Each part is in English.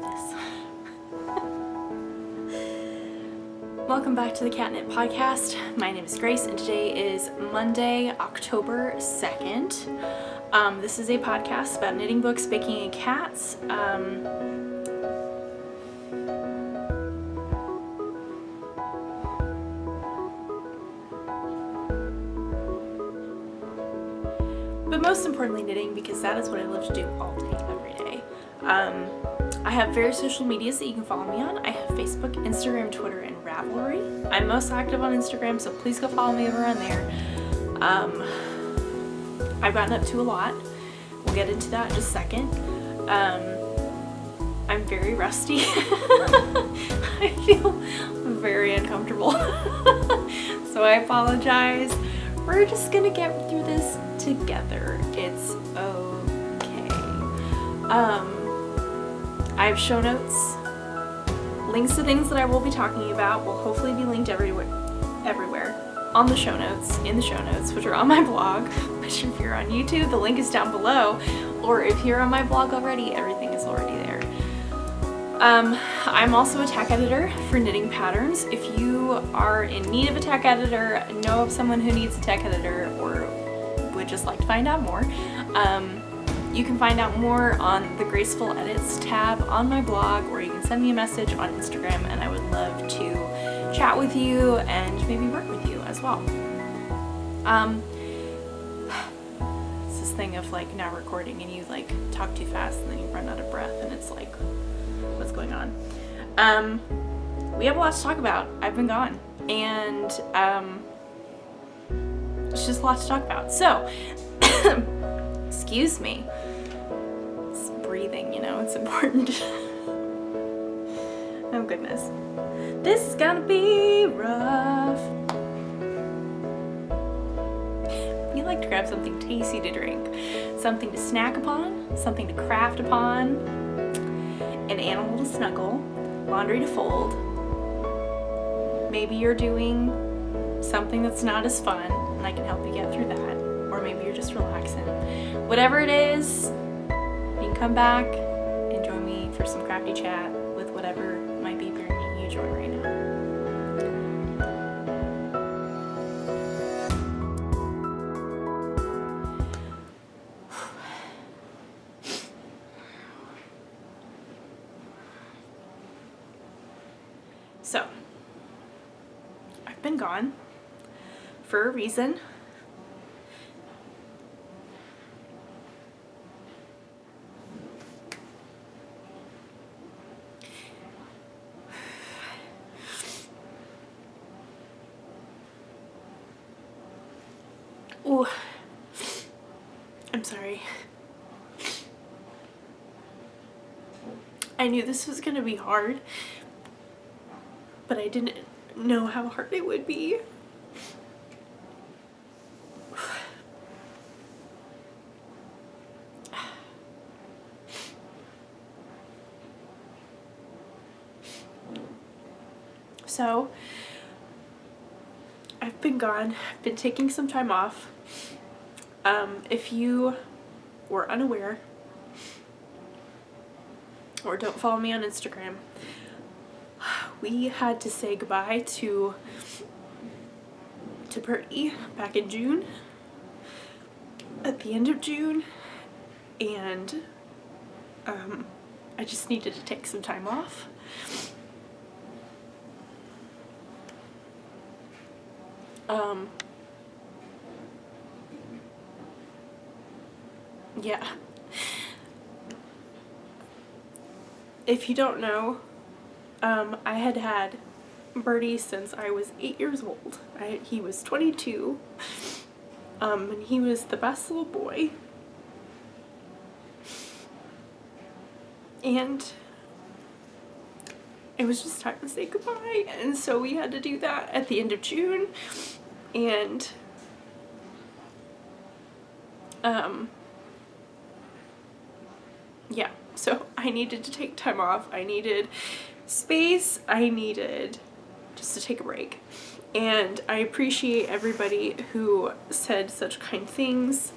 this. Welcome back to the Cat Knit Podcast. My name is Grace and today is Monday, October 2nd. This is a podcast about knitting books, baking, and cats. But most importantly, knitting, because that is what I love to do all day, every day. I have various social medias that you can follow me on. I have Facebook, Instagram, Twitter, and Ravelry. I'm most active on Instagram, so please go follow me over on there. I've gotten up to a lot. We'll get into that in just a second. I'm very rusty. I feel very uncomfortable. So I apologize. We're just gonna get through this together. It's okay. I have show notes. Links to things that I will be talking about will hopefully be linked everywhere on the show notes, in the show notes, which are on my blog, which if you're on YouTube, the link is down below, or if you're on my blog already, everything is already there. I'm also a tech editor for knitting patterns. If you are in need of a tech editor, know of someone who needs a tech editor, or would just like to find out more, you can find out more on the Graceful Edits tab on my blog, or you can send me a message on Instagram, and I would love to chat with you and maybe work with you as well. It's this thing of like now recording and you like talk too fast and then you run out of breath and it's like, what's going on? We have a lot to talk about. I've been gone and it's just a lot to talk about. So, excuse me. It's breathing, you know, it's important. Oh goodness. This is gonna be rough. You like to grab something tasty to drink, something to snack upon, something to craft upon, an animal to snuggle, laundry to fold. Maybe you're doing something that's not as fun and I can help you get through that. Or maybe you're just relaxing. Whatever it is, you can come back and join me for some crafty chat with whatever might be bringing you joy right now. So, I've been gone for a reason. Ooh, I'm sorry. I knew this was gonna be hard, but I didn't know how hard it would be. So, I've been gone. I've been taking some time off. If you were unaware or don't follow me on Instagram, we had to say goodbye to Birdie back in June, at the end of June, and I just needed to take some time off. Yeah. If you don't know, I had had Birdie since I was 8 years old. He was 22, and he was the best little boy. And it was just time to say goodbye, and so we had to do that at the end of June, and yeah, so I needed to take time off. I needed space. I needed just to take a break. And I appreciate everybody who said such kind things,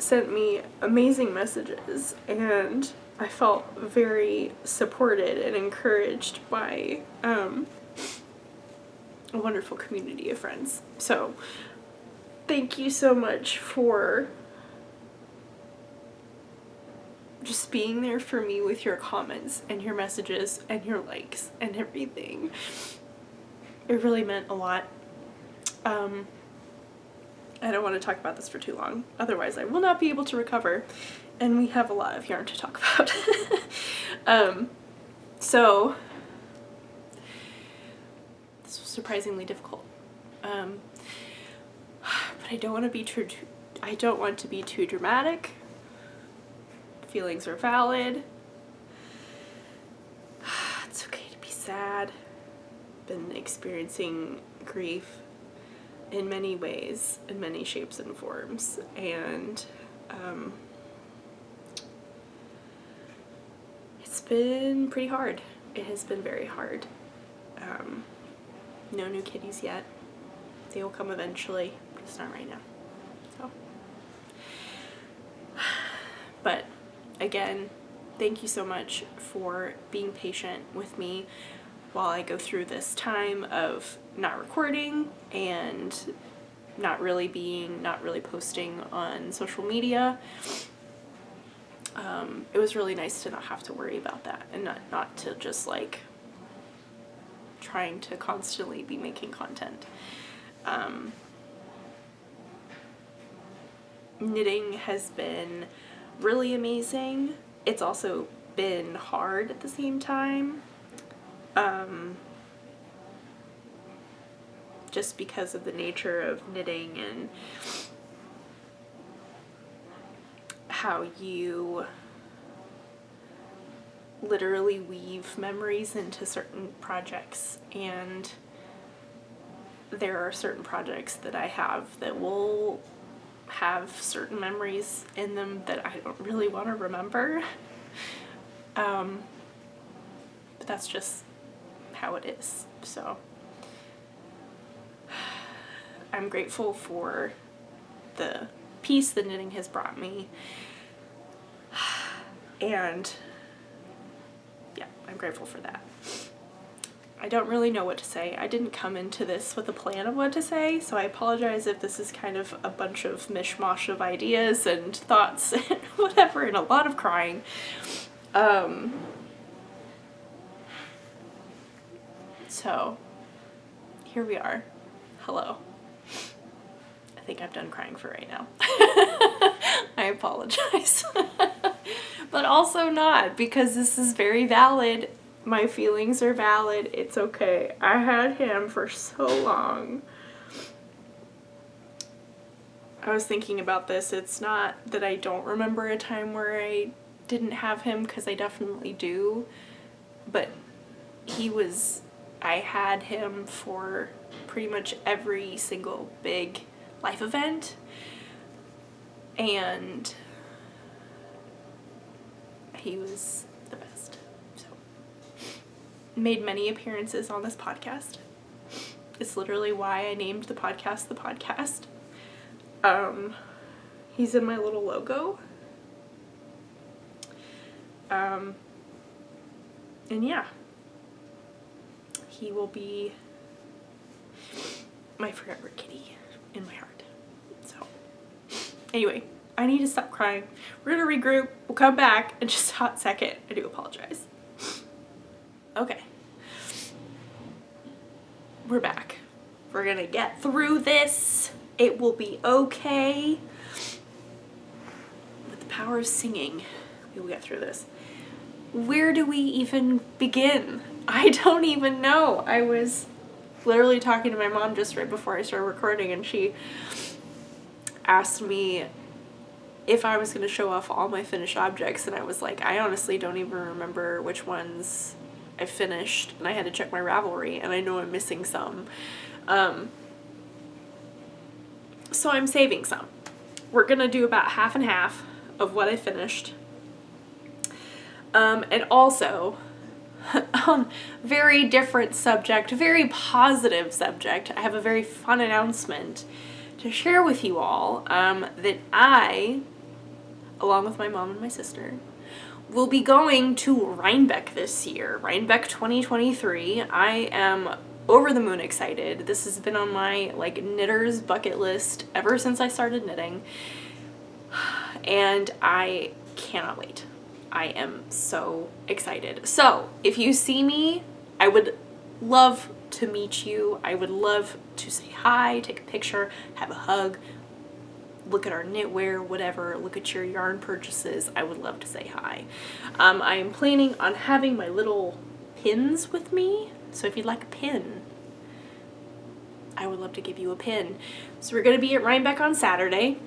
sent me amazing messages, and I felt very supported and encouraged by a wonderful community of friends. So thank you so much for just being there for me with your comments and your messages and your likes and everything. It really meant a lot. I don't want to talk about this for too long, otherwise I will not be able to recover, and we have a lot of yarn to talk about. So this was surprisingly difficult, but I don't want to be too dramatic. Feelings are valid. It's okay to be sad. Been experiencing grief in many ways, in many shapes and forms, and it's been pretty hard. It has been very hard. No new kitties yet. They will come eventually, just not right now. So, but again, thank you so much for being patient with me while I go through this time of not recording and not really posting on social media. It was really nice to not have to worry about that, and not to just like trying to constantly be making content. Knitting has been really amazing. It's also been hard at the same time. Just because of the nature of knitting and how you literally weave memories into certain projects, and there are certain projects that I have that will have certain memories in them that I don't really want to remember. But that's just how it is. So I'm grateful for the peace that knitting has brought me, and yeah, I'm grateful for that. I don't really know what to say. I didn't come into this with a plan of what to say, so I apologize if this is kind of a bunch of mishmash of ideas and thoughts and whatever, and a lot of crying. So here we are. Hello. I think I'm done crying for right now. I apologize. But also not, because this is very valid. My feelings are valid. It's okay. I had him for so long. I was thinking about this. It's not that I don't remember a time where I didn't have him, because I definitely do. But I had him for pretty much every single big life event. And he was the best. So, made many appearances on this podcast. It's literally why I named the podcast the podcast. He's in my little logo. And yeah, he will be my forever kitty in my heart. So anyway, I need to stop crying. We're gonna regroup. We'll come back in just a hot second. I do apologize. Okay. We're back. We're gonna get through this. It will be okay. With the power of singing, we will get through this. Where do we even begin? I don't even know. I was literally talking to my mom just right before I started recording, and she asked me if I was going to show off all my finished objects, and I was like, I honestly don't even remember which ones I finished, and I had to check my Ravelry, and I know I'm missing some. So I'm saving some. We're going to do about half and half of what I finished. And also, very different subject, very positive subject, I have a very fun announcement to share with you all, that I along with my mom and my sister, will be going to Reinbeck this year, Reinbeck 2023. I am over the moon excited. This has been on my like knitter's bucket list ever since I started knitting, and I cannot wait. I am so excited. So if you see me, I would love to meet you. I would love to say hi, take a picture, have a hug, look at our knitwear, whatever, look at your yarn purchases. I would love to say hi. I am planning on having my little pins with me, so if you'd like a pin, I would love to give you a pin. So we're going to be at Reinbeck on Saturday,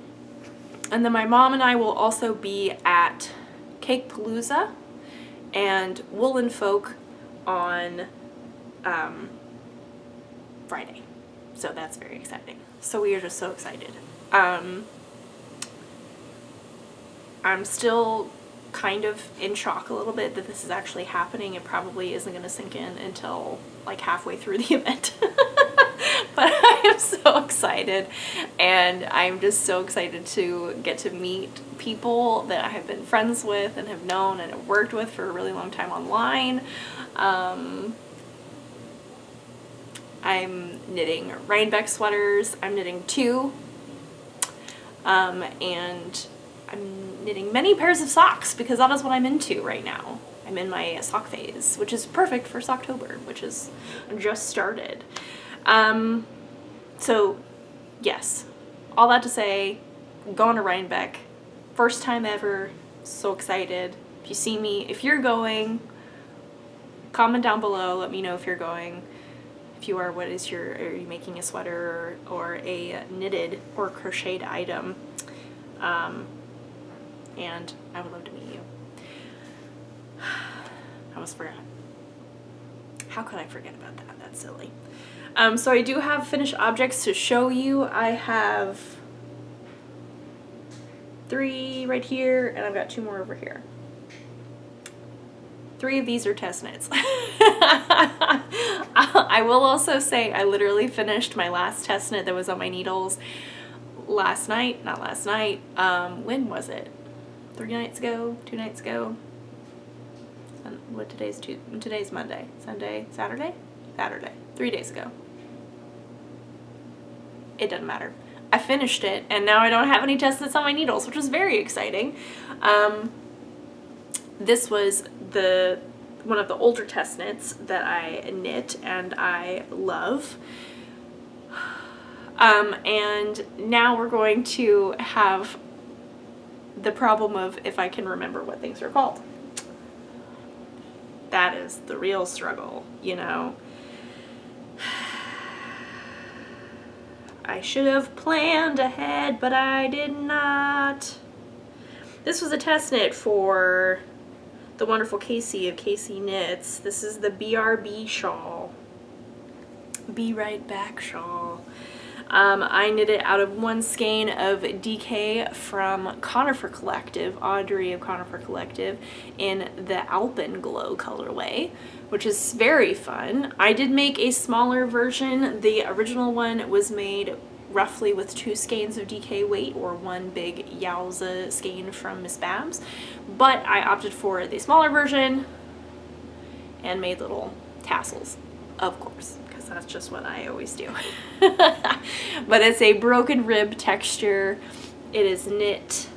and then my mom and I will also be at Cake Palooza and Woolen Folk on Friday. So that's very exciting. So we are just so excited. I'm still kind of in shock a little bit that this is actually happening. It probably isn't going to sink in until like halfway through the event. But I am so excited, and I'm just so excited to get to meet people that I have been friends with and have known and have worked with for a really long time online. I'm knitting Reinbeck sweaters. I'm knitting 2. And I'm knitting many pairs of socks because that is what I'm into right now. I'm in my sock phase, which is perfect for Socktober, which is just started. So yes, all that to say, going to Reinbeck, first time ever, so excited. If you see me, if you're going, comment down below, let me know if you're going. If you are, are you making a sweater or a knitted or crocheted item? And I would love to meet you. I almost forgot. How could I forget about that? That's silly. So I do have finished objects to show you. I have 3 right here, and I've got 2 more over here. 3 of these are test knits. I will also say I literally finished my last test knit that was on my needles last night. Not last night. When was it? 3 nights ago? 2 nights ago? Today's Monday. Sunday? Saturday? Saturday. 3 days ago. It doesn't matter. I finished it, and now I don't have any test knits on my needles, which was very exciting. This was one of the older test knits that I knit and I love. And now we're going to have the problem of if I can remember what things are called. That is the real struggle, you know. I should have planned ahead, but I did not. This was a test knit for the wonderful Casey of Casey Knits. This is the BRB shawl. Be Right Back shawl. I knit it out of 1 skein of DK from Conifer Collective, Audrey of Conifer Collective, in the Alpenglow colorway, which is very fun. I did make a smaller version. The original one was made roughly with 2 skeins of DK weight, or 1 big Yowza skein from Miss Babs, but I opted for the smaller version and made little tassels, of course, because that's just what I always do. But it's a broken rib texture. It is knit.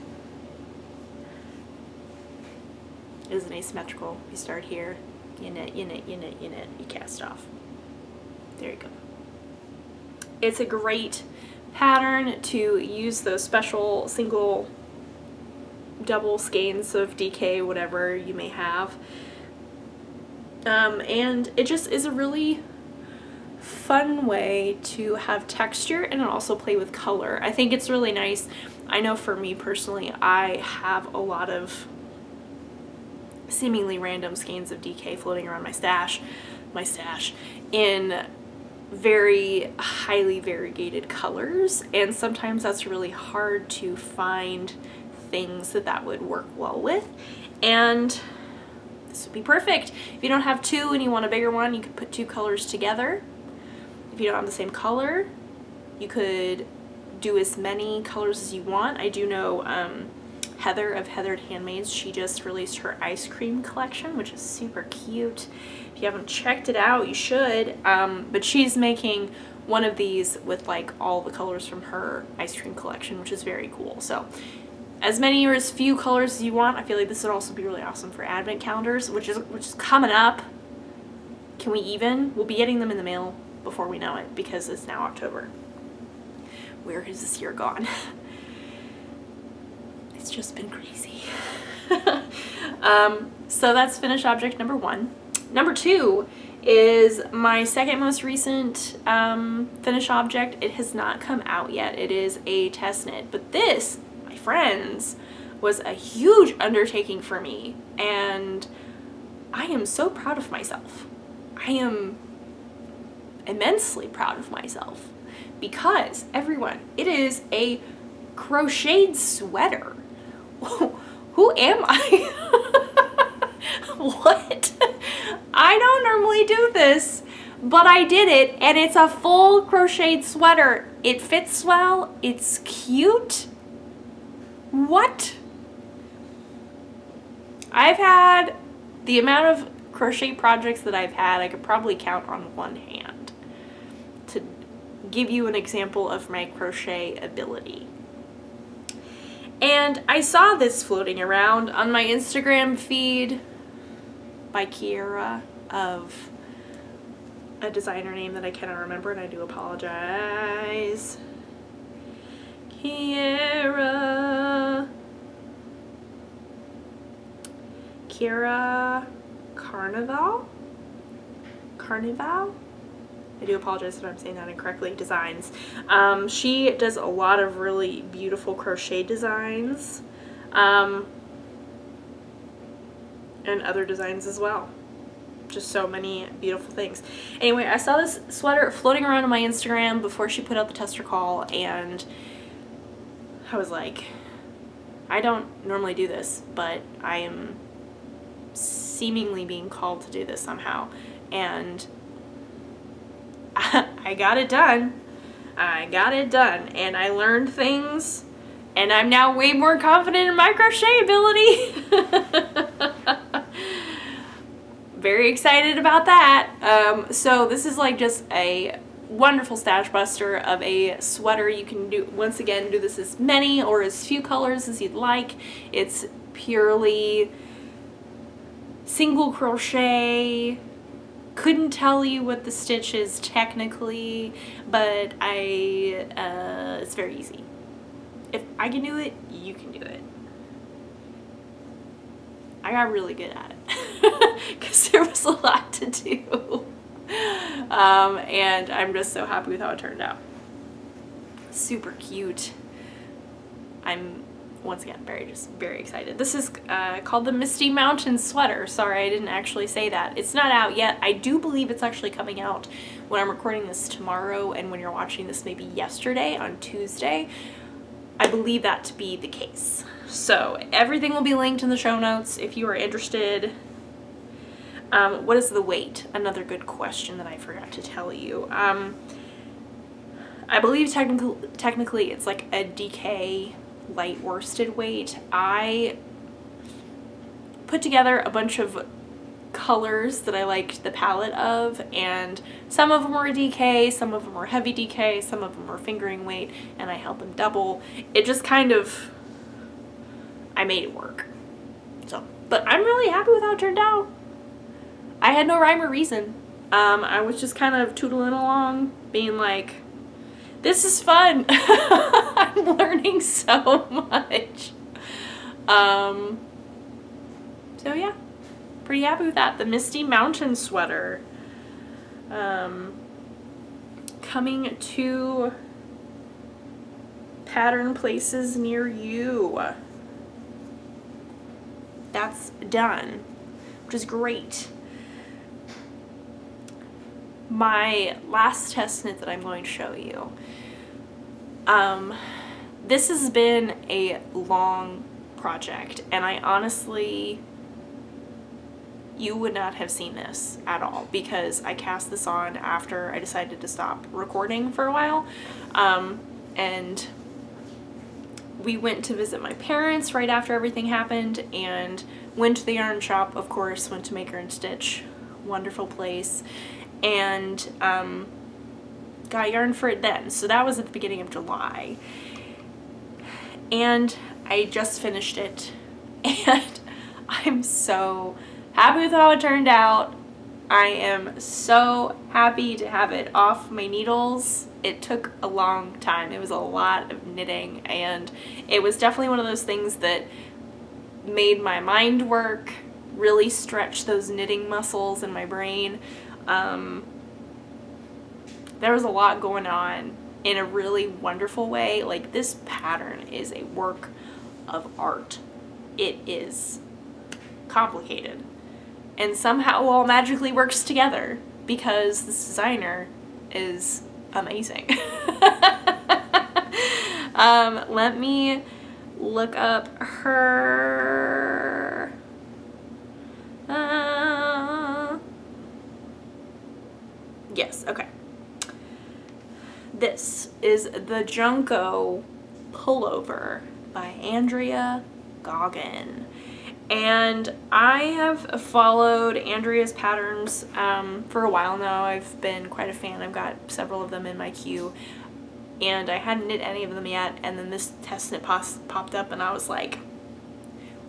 It is an asymmetrical. You start here, you knit, you knit, you knit, you knit, you cast off. There you go. It's a great pattern to use those special single, double skeins of DK, whatever you may have. And it just is a really fun way to have texture and also play with color. I think it's really nice. I know for me personally, I have a lot of seemingly random skeins of DK floating around my stash in very highly variegated colors, and sometimes that's really hard to find things that would work well with, and this would be perfect. If you don't have 2 and you want a bigger one, you could put 2 colors together. If you don't have the same color, you could do as many colors as you want. I do know Heather of Heathered Handmaids. She just released her ice cream collection, which is super cute. If you haven't checked it out, you should. But she's making one of these with like all the colors from her ice cream collection, which is very cool. So as many or as few colors as you want. I feel like this would also be really awesome for advent calendars, which is coming up. Can we even? We'll be getting them in the mail before we know it, because it's now October. Where has this year gone? It's just been crazy. So that's finished object number 1. Number 2 is my second most recent finished object. It has not come out yet. It is a test knit, but this, my friends, was a huge undertaking for me, and I am so proud of myself. I am immensely proud of myself, because everyone, it is a crocheted sweater. Who am I? What? I don't normally do this, but I did it, and it's a full crocheted sweater. It fits well. It's cute. What? I've had the amount of crochet projects that I've had, I could probably count on one hand, to give you an example of my crochet ability. And I saw this floating around on my Instagram feed by Kiera, of a designer name that I cannot remember, and I do apologize. Kiera Carnival? I do apologize if I'm saying that incorrectly. Designs. She does a lot of really beautiful crochet designs, and other designs as well. Just so many beautiful things. Anyway, I saw this sweater floating around on my Instagram before she put out the tester call, and I was like, I don't normally do this, but I am seemingly being called to do this somehow, and I got it done. I got it done, and I learned things, and I'm now way more confident in my crochet ability. Very excited about that. So this is like just a wonderful stash buster of a sweater. You can do, once again, do this as many or as few colors as you'd like. It's purely single crochet. Couldn't tell you what the stitch is technically, but it's very easy. If I can do it, you can do it. I got really good at it because there was a lot to do. And I'm just so happy with how it turned out. Super cute. I'm once again very excited. This is called the Misty Mountain Sweater. Sorry, I didn't actually say that. It's not out yet. I do believe it's actually coming out when I'm recording this tomorrow, and when you're watching this maybe yesterday on Tuesday. I believe that to be the case. So everything will be linked in the show notes if you are interested. What is the weight? Another good question that I forgot to tell you. I believe technically it's like a DK light worsted weight. I put together a bunch of colors that I liked the palette of, and some of them were DK, some of them were heavy DK, some of them were fingering weight, and I held them double. It just kind of, I made it work. So, but I'm really happy with how it turned out. I had no rhyme or reason. I was just kind of tootling along, being like, this is fun. I'm learning so much. So yeah, pretty happy with that. The Misty Mountain Sweater. Coming to pattern places near you. That's done, which is great. My last test knit that I'm going to show you. This has been a long project, and I honestly, you would not have seen this at all, because I cast this on after I decided to stop recording for a while, and we went to visit my parents right after everything happened and went to the yarn shop, of course, went to Maker and Stitch, wonderful place, and got yarn for it then. So that was at the beginning of July. And I just finished it, and I'm so happy with how it turned out. I am so happy to have it off my needles. It took a long time. It was a lot of knitting, and it was definitely one of those things that made my mind work, really stretch those knitting muscles in my brain. There was a lot going on in a really wonderful way. Like, this pattern is a work of art. It is complicated, and somehow all magically works together because this designer is amazing. Let me look up her yes, okay. This is the Junko pullover by Andrea Goggin. And I have followed Andrea's patterns for a while now. I've been quite a fan. I've got several of them in my queue, and I hadn't knit any of them yet, and then this test knit popped up, and I was like,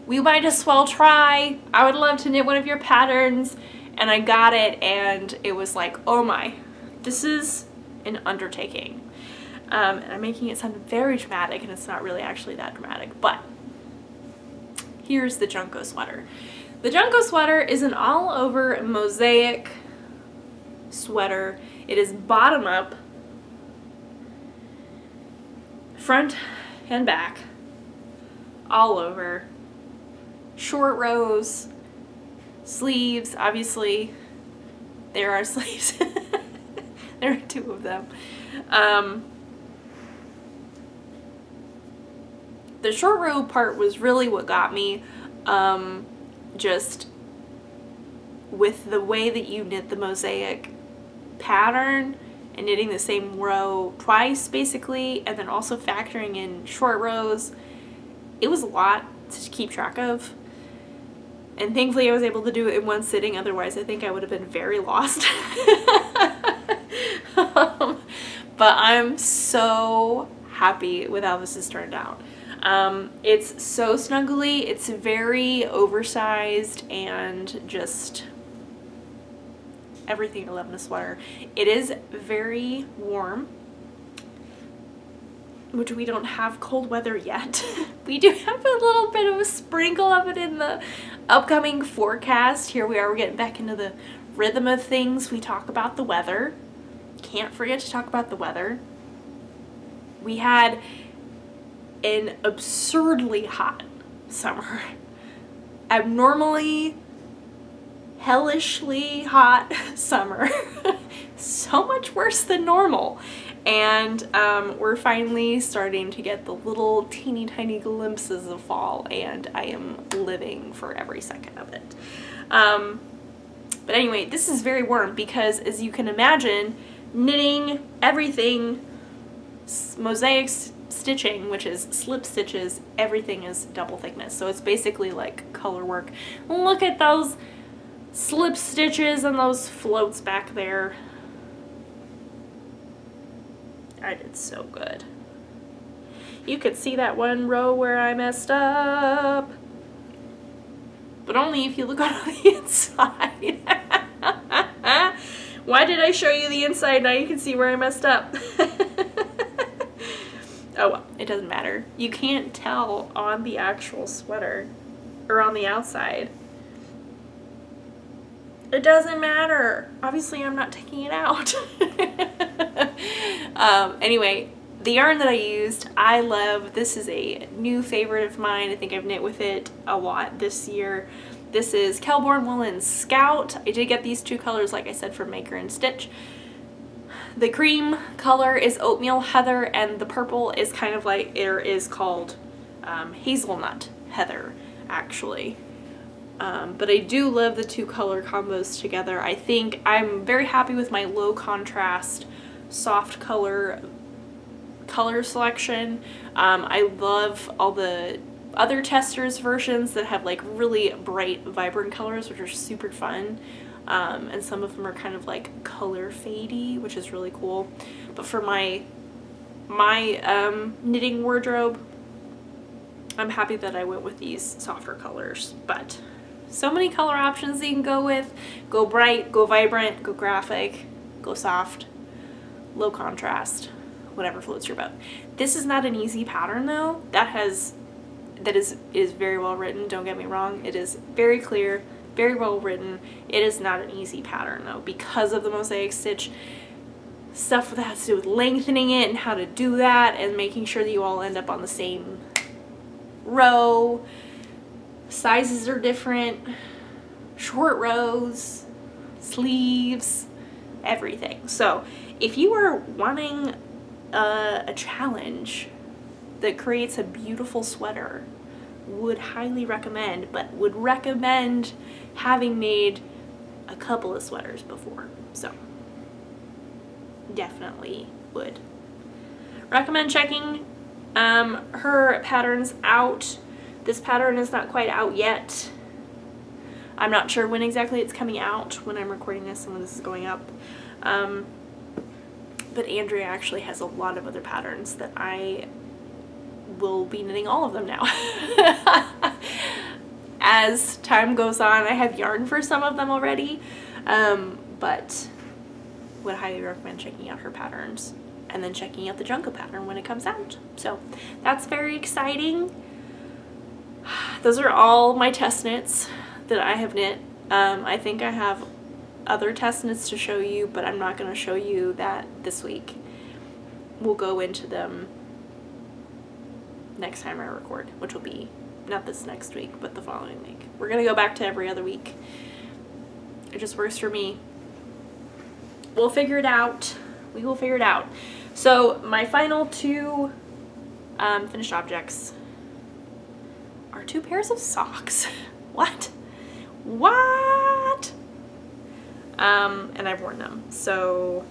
we might as well try. I would love to knit one of your patterns. And I got it, and it was like, oh my, this is an undertaking. And I'm making it sound very dramatic, and it's not really actually that dramatic, but here's the Junko sweater. The Junko sweater is an all-over mosaic sweater. It is bottom up, front and back, all over, short rows, sleeves, obviously there are sleeves. There are two of them. The short row part was really what got me, just with the way that you knit the mosaic pattern and knitting the same row twice basically, and then also factoring in short rows. It was a lot to keep track of, and thankfully I was able to do it in one sitting, otherwise I think I would have been very lost. But I'm so happy with how this has turned out. It's so snuggly, it's very oversized, and just everything I love in a sweater. It is very warm, which we don't have cold weather yet. We do have a little bit of a sprinkle of it in the upcoming forecast. Here we are, we're getting back into the rhythm of things. We talk about the weather. Can't forget to talk about the weather. We had an absurdly hot summer. Abnormally, hellishly hot summer. So much worse than normal. And we're finally starting to get the little teeny tiny glimpses of fall, and I am living for every second of it. But anyway, this is very warm because, as you can imagine, knitting everything, mosaic stitching, which is slip stitches, everything is double thickness. So it's basically like color work. Look at those slip stitches and those floats back there. I did so good. You could see that one row where I messed up, but only if you look on the inside. Why did I show you the inside? Now you can see where I messed up. Oh well, it doesn't matter. You can't tell on the actual sweater or on the outside. It doesn't matter. Obviously, I'm not taking it out. Anyway, the yarn that I used, I love. This is a new favorite of mine. I think I've knit with it a lot this year. This is Kelborn Woolen Scout. I did get these two colors, like I said, from Maker and Stitch. The cream color is Oatmeal Heather, and the purple is kind of like, it is called Hazelnut Heather, actually. But I do love the two color combos together. I think I'm very happy with my low contrast, soft color color selection. I love all the other testers versions that have like really bright, vibrant colors, which are super fun. And some of them are kind of like color fadey, which is really cool. But for my knitting wardrobe, I'm happy that I went with these softer colors. But so many color options that you can go with. Go bright, go vibrant, go graphic, go soft, low contrast, whatever floats your boat. This is not an easy pattern though. That is very well written, don't get me wrong. It is very clear, very well written. It is not an easy pattern though, because of the mosaic stitch stuff that has to do with lengthening it and how to do that and making sure that you all end up on the same row. Sizes are different, short rows, sleeves, everything. So if you are wanting a challenge that creates a beautiful sweater, would highly recommend, but would recommend having made a couple of sweaters before. So definitely would recommend checking her patterns out. This pattern is not quite out yet. I'm not sure when exactly it's coming out when I'm recording this and when this is going up. But Andrea actually has a lot of other patterns that I will be knitting all of them now. As time goes on, I have yarn for some of them already, but would highly recommend checking out her patterns and then checking out the Junko pattern when it comes out. So that's very exciting. Those are all my test knits that I have knit. I think I have other test knits to show you, but I'm not going to show you that this week. We'll go into them next time I record, which will be not this next week, but the following week. We're going to go back to every other week. It just works for me. We'll figure it out. We will figure it out. So my final two finished objects are 2 pairs of socks. What? And I've worn them, so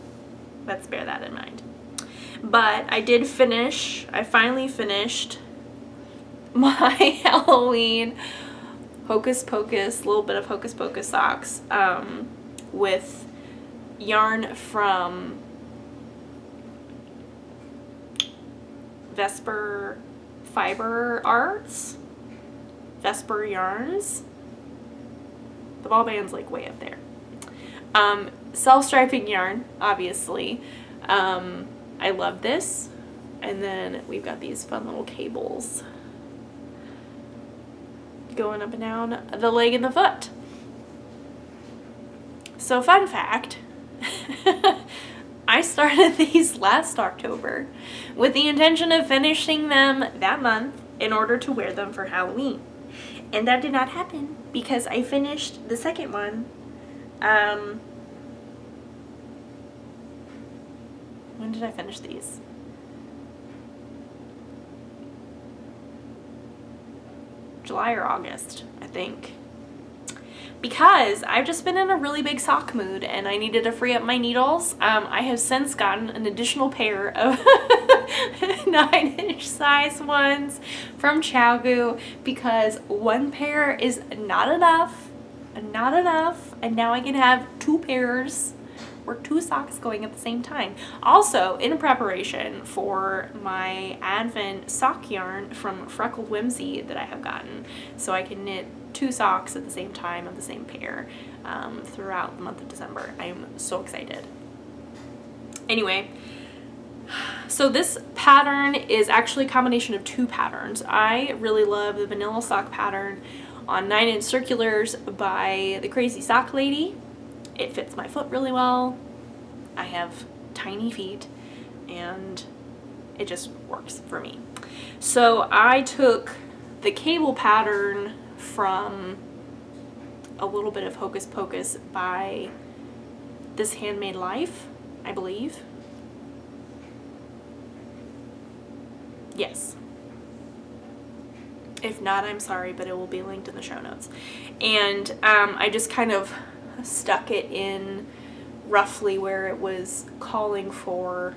let's bear that in mind. But I finally finished my Halloween Hocus Pocus, little bit of Hocus Pocus socks, with yarn from Vesper Fiber Arts, Vesper Yarns. The ball band's like way up there. Self-striping yarn, obviously. I love this. And then we've got these fun little cables going up and down the leg and the foot. So fun fact, I started these last October with the intention of finishing them that month in order to wear them for Halloween. And that did not happen because I finished the second one when did I finish these? July or August, I think. Because I've just been in a really big sock mood and I needed to free up my needles. I have since gotten an additional pair of 9-inch size ones from ChowGoo because one pair is not enough, and now I can have 2 pairs or 2 socks going at the same time. Also, in preparation for my Advent sock yarn from Freckled Whimsy that I have gotten, so I can knit 2 socks at the same time of the same pair throughout the month of December. I am so excited. Anyway, so this pattern is actually a combination of 2 patterns. I really love the vanilla sock pattern on 9-inch circulars by the Crazy Sock Lady. It fits my foot really well. I have tiny feet and it just works for me. So I took the cable pattern from a little bit of Hocus Pocus by This Handmade Life, I believe. Yes. If not, I'm sorry, but it will be linked in the show notes. And I just kind of stuck it in roughly where it was calling for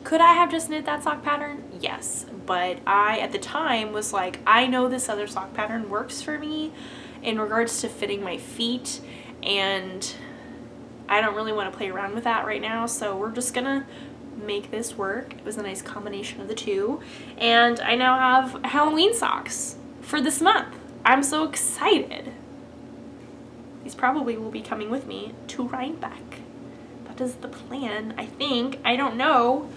Could I have just knit that sock pattern? Yes, but I, at the time, was like, I know this other sock pattern works for me in regards to fitting my feet, and I don't really want to play around with that right now, so we're just gonna make this work. It was a nice combination of the two, and I now have Halloween socks for this month. I'm so excited. These probably will be coming with me to Reinbeck. That is the plan, I think. I don't know.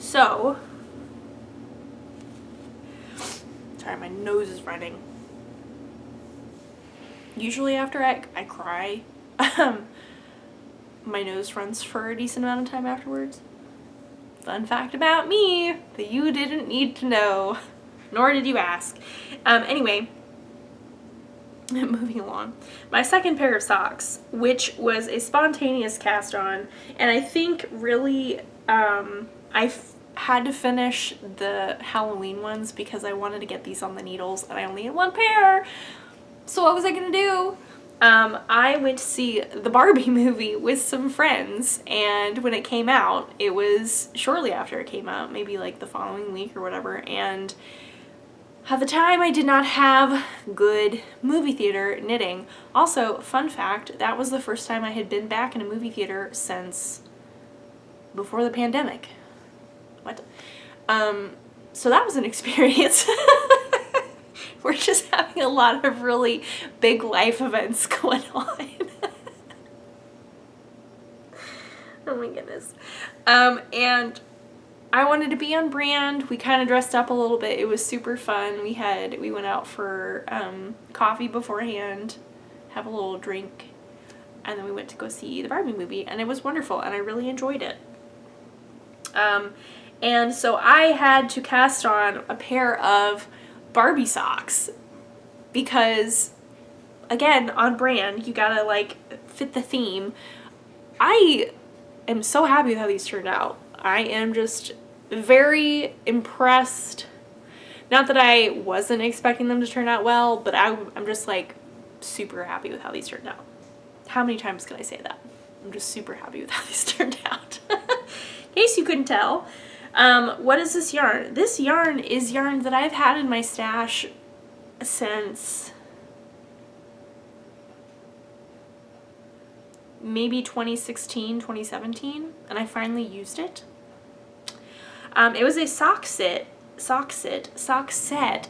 So, sorry, my nose is running. Usually after I cry, my nose runs for a decent amount of time afterwards. Fun fact about me that you didn't need to know, nor did you ask. Anyway, moving along. My second pair of socks, which was a spontaneous cast on, and I think really I had to finish the Halloween ones because I wanted to get these on the needles and I only had one pair. So what was I gonna do? I went to see the Barbie movie with some friends, and when it came out, it was shortly after it came out, maybe like the following week or whatever, and at the time I did not have good movie theater knitting. Also, fun fact, that was the first time I had been back in a movie theater since before the pandemic. What? So that was an experience. We're just having a lot of really big life events going on. Oh my goodness. And I wanted to be on brand. We kind of dressed up a little bit. It was super fun. We went out for coffee beforehand, have a little drink, and then we went to go see the Barbie movie, and it was wonderful, and I really enjoyed it. And so I had to cast on a pair of Barbie socks because, again, on brand, you gotta like fit the theme. I am so happy with how these turned out. I am just very impressed. Not that I wasn't expecting them to turn out well, but I'm just like super happy with how these turned out. How many times can I say that? I'm just super happy with how these turned out. In case you couldn't tell, what is this yarn? This yarn is yarn that I've had in my stash since maybe 2016, 2017, and I finally used it. It was a sock set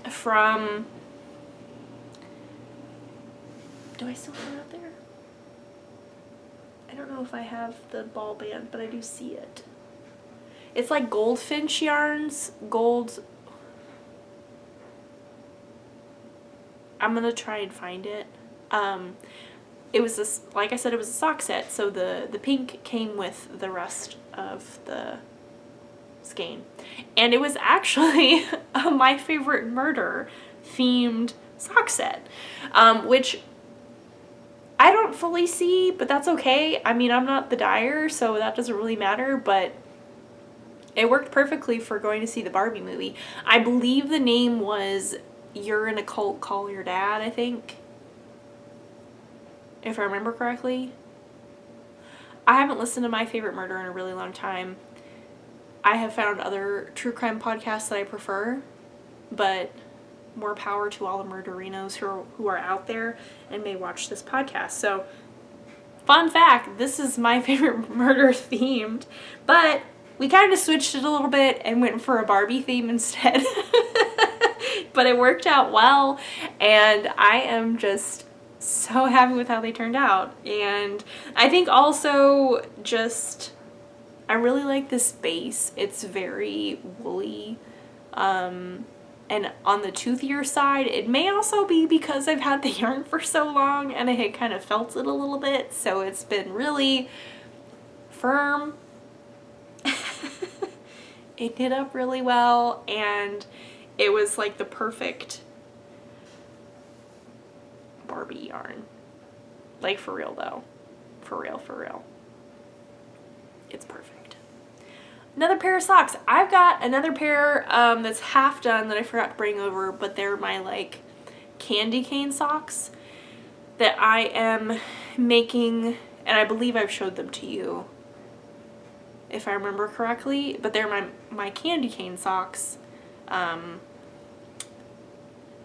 from, do I still have it out there? I don't know if I have the ball band, but I do see it. It's like Goldfinch yarns, I'm gonna try and find it. It was this, like I said, it was a sock set, so the pink came with the rest of the skein. And it was actually My Favorite Murder themed sock set, which I don't fully see, but that's okay. I mean, I'm not the dyer, so that doesn't really matter, but it worked perfectly for going to see the Barbie movie. I believe the name was You're in a Cult, Call Your Dad, I think, if I remember correctly. I haven't listened to My Favorite Murder in a really long time. I have found other true crime podcasts that I prefer, but more power to all the murderinos who are out there and may watch this podcast. So, fun fact, this is My Favorite Murder themed, but we kind of switched it a little bit and went for a Barbie theme instead. But it worked out well, and I am just so happy with how they turned out. And I think also just, I really like this base. It's very woolly, and on the toothier side. It may also be because I've had the yarn for so long and I had kind of felt it a little bit, so it's been really firm. It knit up really well, and it was like the perfect Barbie yarn. Like, for real though. For real. It's perfect. Another pair of socks. I've got another pair that's half done that I forgot to bring over, but they're my like candy cane socks that I am making And I believe I've showed them to you, if I remember correctly, but they're my candy cane socks that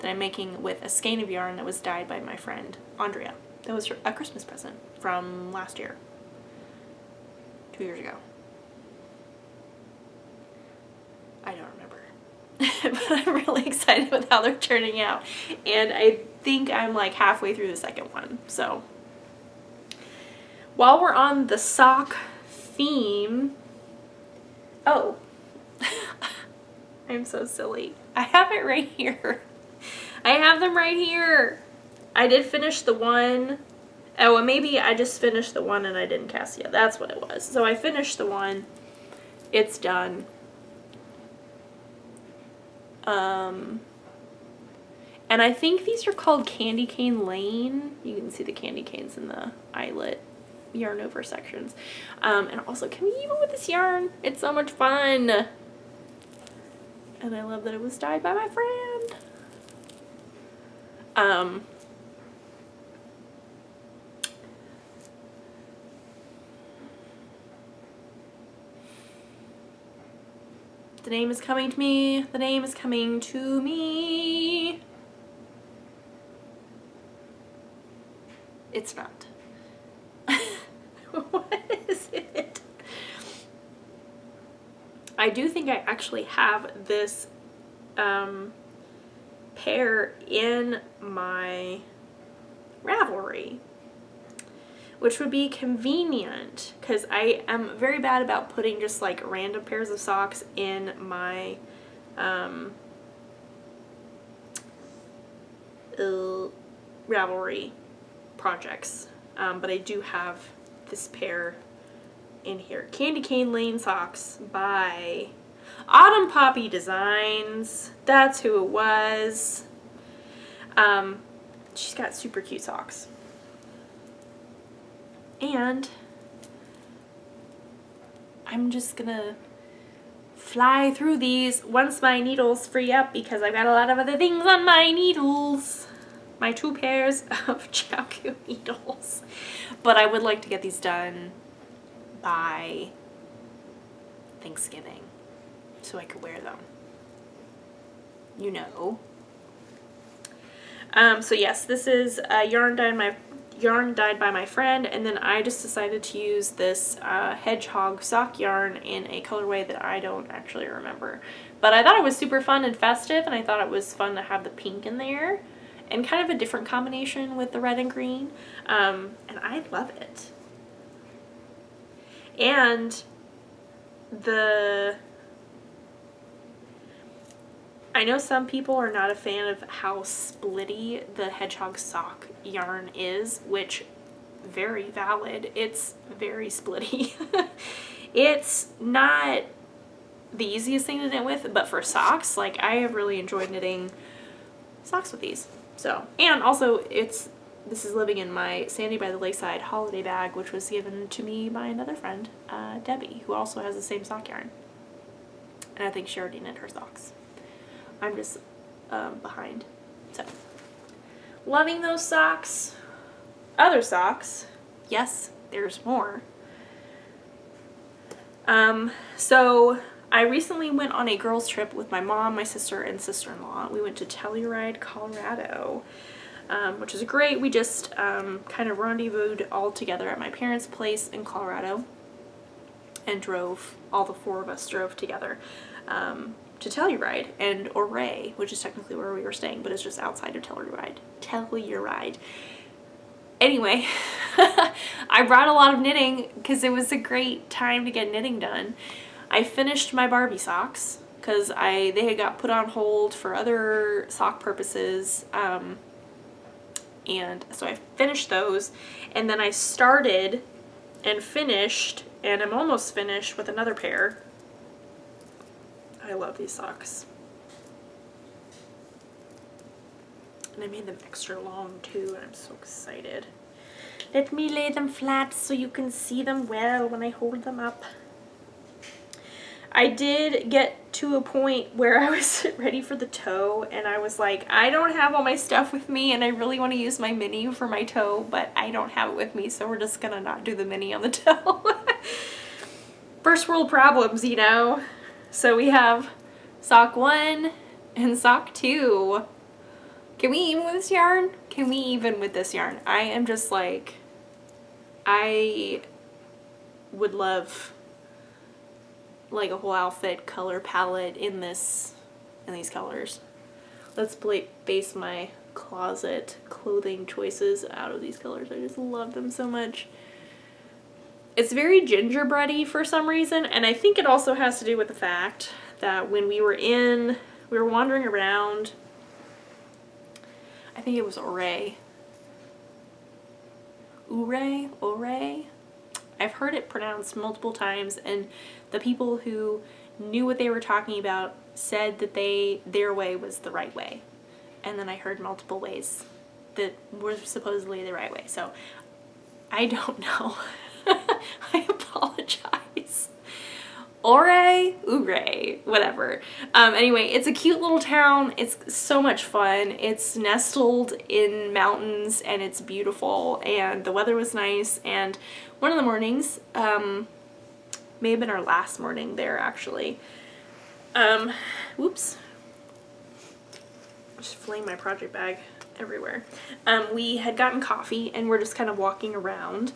I'm making with a skein of yarn that was dyed by my friend Andrea. That was a Christmas present from last year, 2 years ago. I don't remember, but I'm really excited with how they're turning out, and I think I'm like halfway through the second one. So while we're on the sock theme, oh, I'm so silly. I have it right here. I have them right here. I did finish the one. Oh, well, maybe I just finished the one and I didn't cast yet. That's what it was. So I finished the one. It's done. And I think these are called Candy Cane Lane. You can see the candy canes in the eyelet yarn over sections. And also, can we even with this yarn? It's so much fun. And I love that it was dyed by my friend. The name is coming to me. The name is coming to me. It's not. What is it? I do think I actually have this pair in my Ravelry, which would be convenient because I am very bad about putting just like random pairs of socks in my Ravelry projects, but I do have this pair in here. Candy Cane Lane socks by Autumn Poppy Designs. That's who it was. She's got super cute socks. And I'm just gonna fly through these once my needles free up because I've got a lot of other things on my needles. My 2 pairs of Chowku needles. But I would like to get these done by Thanksgiving so I could wear them. You know. So yes, this is yarn dyed by my friend, and then I just decided to use this hedgehog sock yarn in a colorway that I don't actually remember. But I thought it was super fun and festive, and I thought it was fun to have the pink in there and kind of a different combination with the red and green, and I love it. And I know some people are not a fan of how splitty the hedgehog sock yarn is, which very valid. It's very splitty. It's not the easiest thing to knit with, but for socks, like I have really enjoyed knitting socks with these. So, and also this is living in my Sandy by the Lakeside holiday bag, which was given to me by another friend, Debbie, who also has the same sock yarn. And I think she already knit her socks. I'm just behind. So, loving those socks. Other socks. Yes, there's more. So I recently went on a girls trip with my mom, my sister, and sister-in-law. We went to Telluride, Colorado, which is great. We just kind of rendezvoused all together at my parents' place in Colorado and all the 4 of us drove together to Telluride and Ouray, which is technically where we were staying, but it's just outside of Telluride. Telluride. Anyway, I brought a lot of knitting because it was a great time to get knitting done. I finished my Barbie socks because they had got put on hold for other sock purposes, and so I finished those, and then I started and finished, and I'm almost finished with another pair. I love these socks. And I made them extra long too, and I'm so excited. Let me lay them flat so you can see them well when I hold them up. I did get to a point where I was ready for the toe, and I was like, I don't have all my stuff with me, and I really want to use my mini for my toe, but I don't have it with me, so we're just gonna not do the mini on the toe. First world problems, you know? So we have sock 1 and sock 2. Can we even with this yarn? Can we even with this yarn? I am just like, I would love like a whole outfit color palette in these colors. Let's base my closet clothing choices out of these colors. I just love them so much. It's very gingerbready for some reason, and I think it also has to do with the fact that when we were wandering around, I think it was Ouray. I've heard it pronounced multiple times, and the people who knew what they were talking about said that their way was the right way. And then I heard multiple ways that were supposedly the right way. So I don't know. I apologize. Ouray, whatever. Anyway, it's a cute little town. It's so much fun. It's nestled in mountains and it's beautiful, and the weather was nice. And one of the mornings, may have been our last morning there actually. Whoops. Just fling my project bag everywhere. We had gotten coffee and we're just kind of walking around,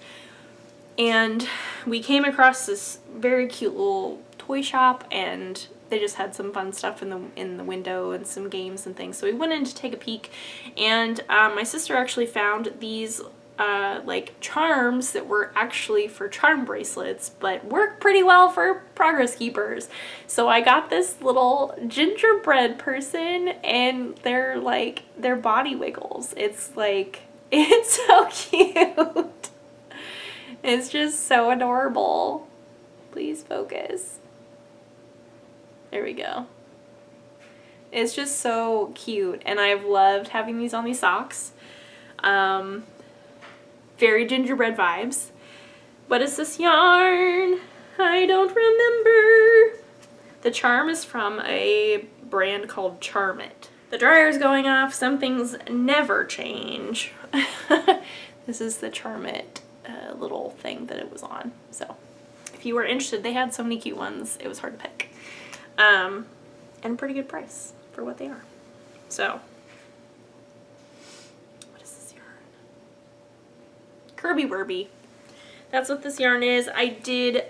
and we came across this very cute little toy shop, and they just had some fun stuff in the window and some games and things. So we went in to take a peek, and my sister actually found these like charms that were actually for charm bracelets, but work pretty well for progress keepers. So I got this little gingerbread person, and they're body wiggles. It's like, it's so cute. It's just so adorable. Please focus. There we go. It's just so cute, and I've loved having these on these socks. Very gingerbread vibes. What is this yarn? I don't remember. The charm is from a brand called Charm It. The dryer's going off. Some things never change. This is the Charm It little thing that it was on. So if you were interested, they had so many cute ones, it was hard to pick. And a pretty good price for what they are. So what is this yarn? Kirby Werby. That's what this yarn is. I did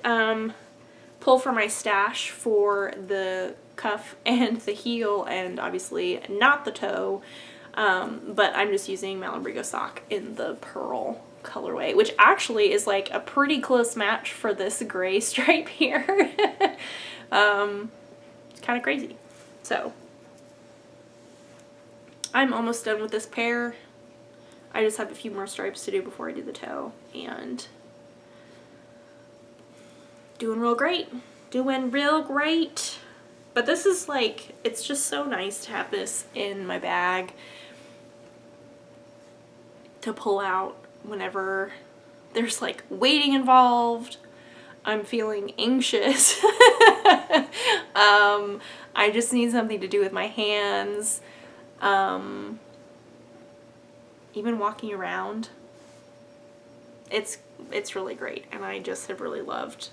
pull from my stash for the cuff and the heel, and obviously not the toe, but I'm just using Malabrigo sock in the pearl colorway, which actually is like a pretty close match for this gray stripe here. It's kind of crazy. So I'm almost done with this pair. I just have a few more stripes to do before I do the toe, and doing real great. Doing real great. But this is like, it's just so nice to have this in my bag to pull out whenever there's like waiting involved. I'm feeling anxious. I just need something to do with my hands. Even walking around, it's really great, and I just have really loved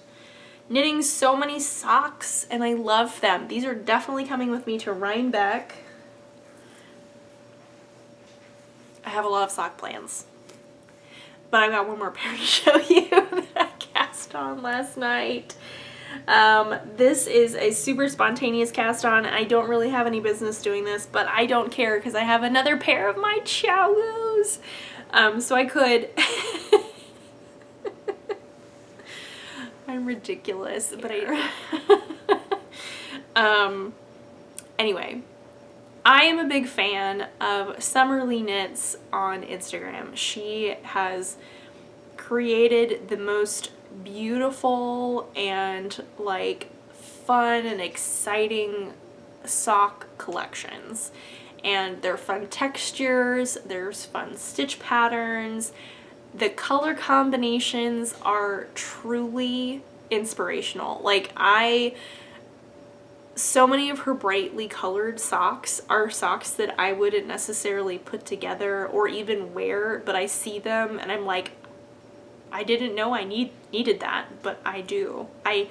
knitting so many socks, and I love them. These are definitely coming with me to Reinbeck. I have a lot of sock plans, but I've got one more pair to show you that I cast on last night. This is a super spontaneous cast on. I don't really have any business doing this, but I don't care because I have another pair of my Chowos. So I could. I'm ridiculous, but anyway, I am a big fan of Summerly Knits on Instagram. She has created the most beautiful and like fun and exciting sock collections, and they're fun textures, there's fun stitch patterns, the color combinations are truly inspirational. Like, I so many of her brightly colored socks are socks that I wouldn't necessarily put together or even wear, but I see them and I'm like, I didn't know I needed that, but I do. I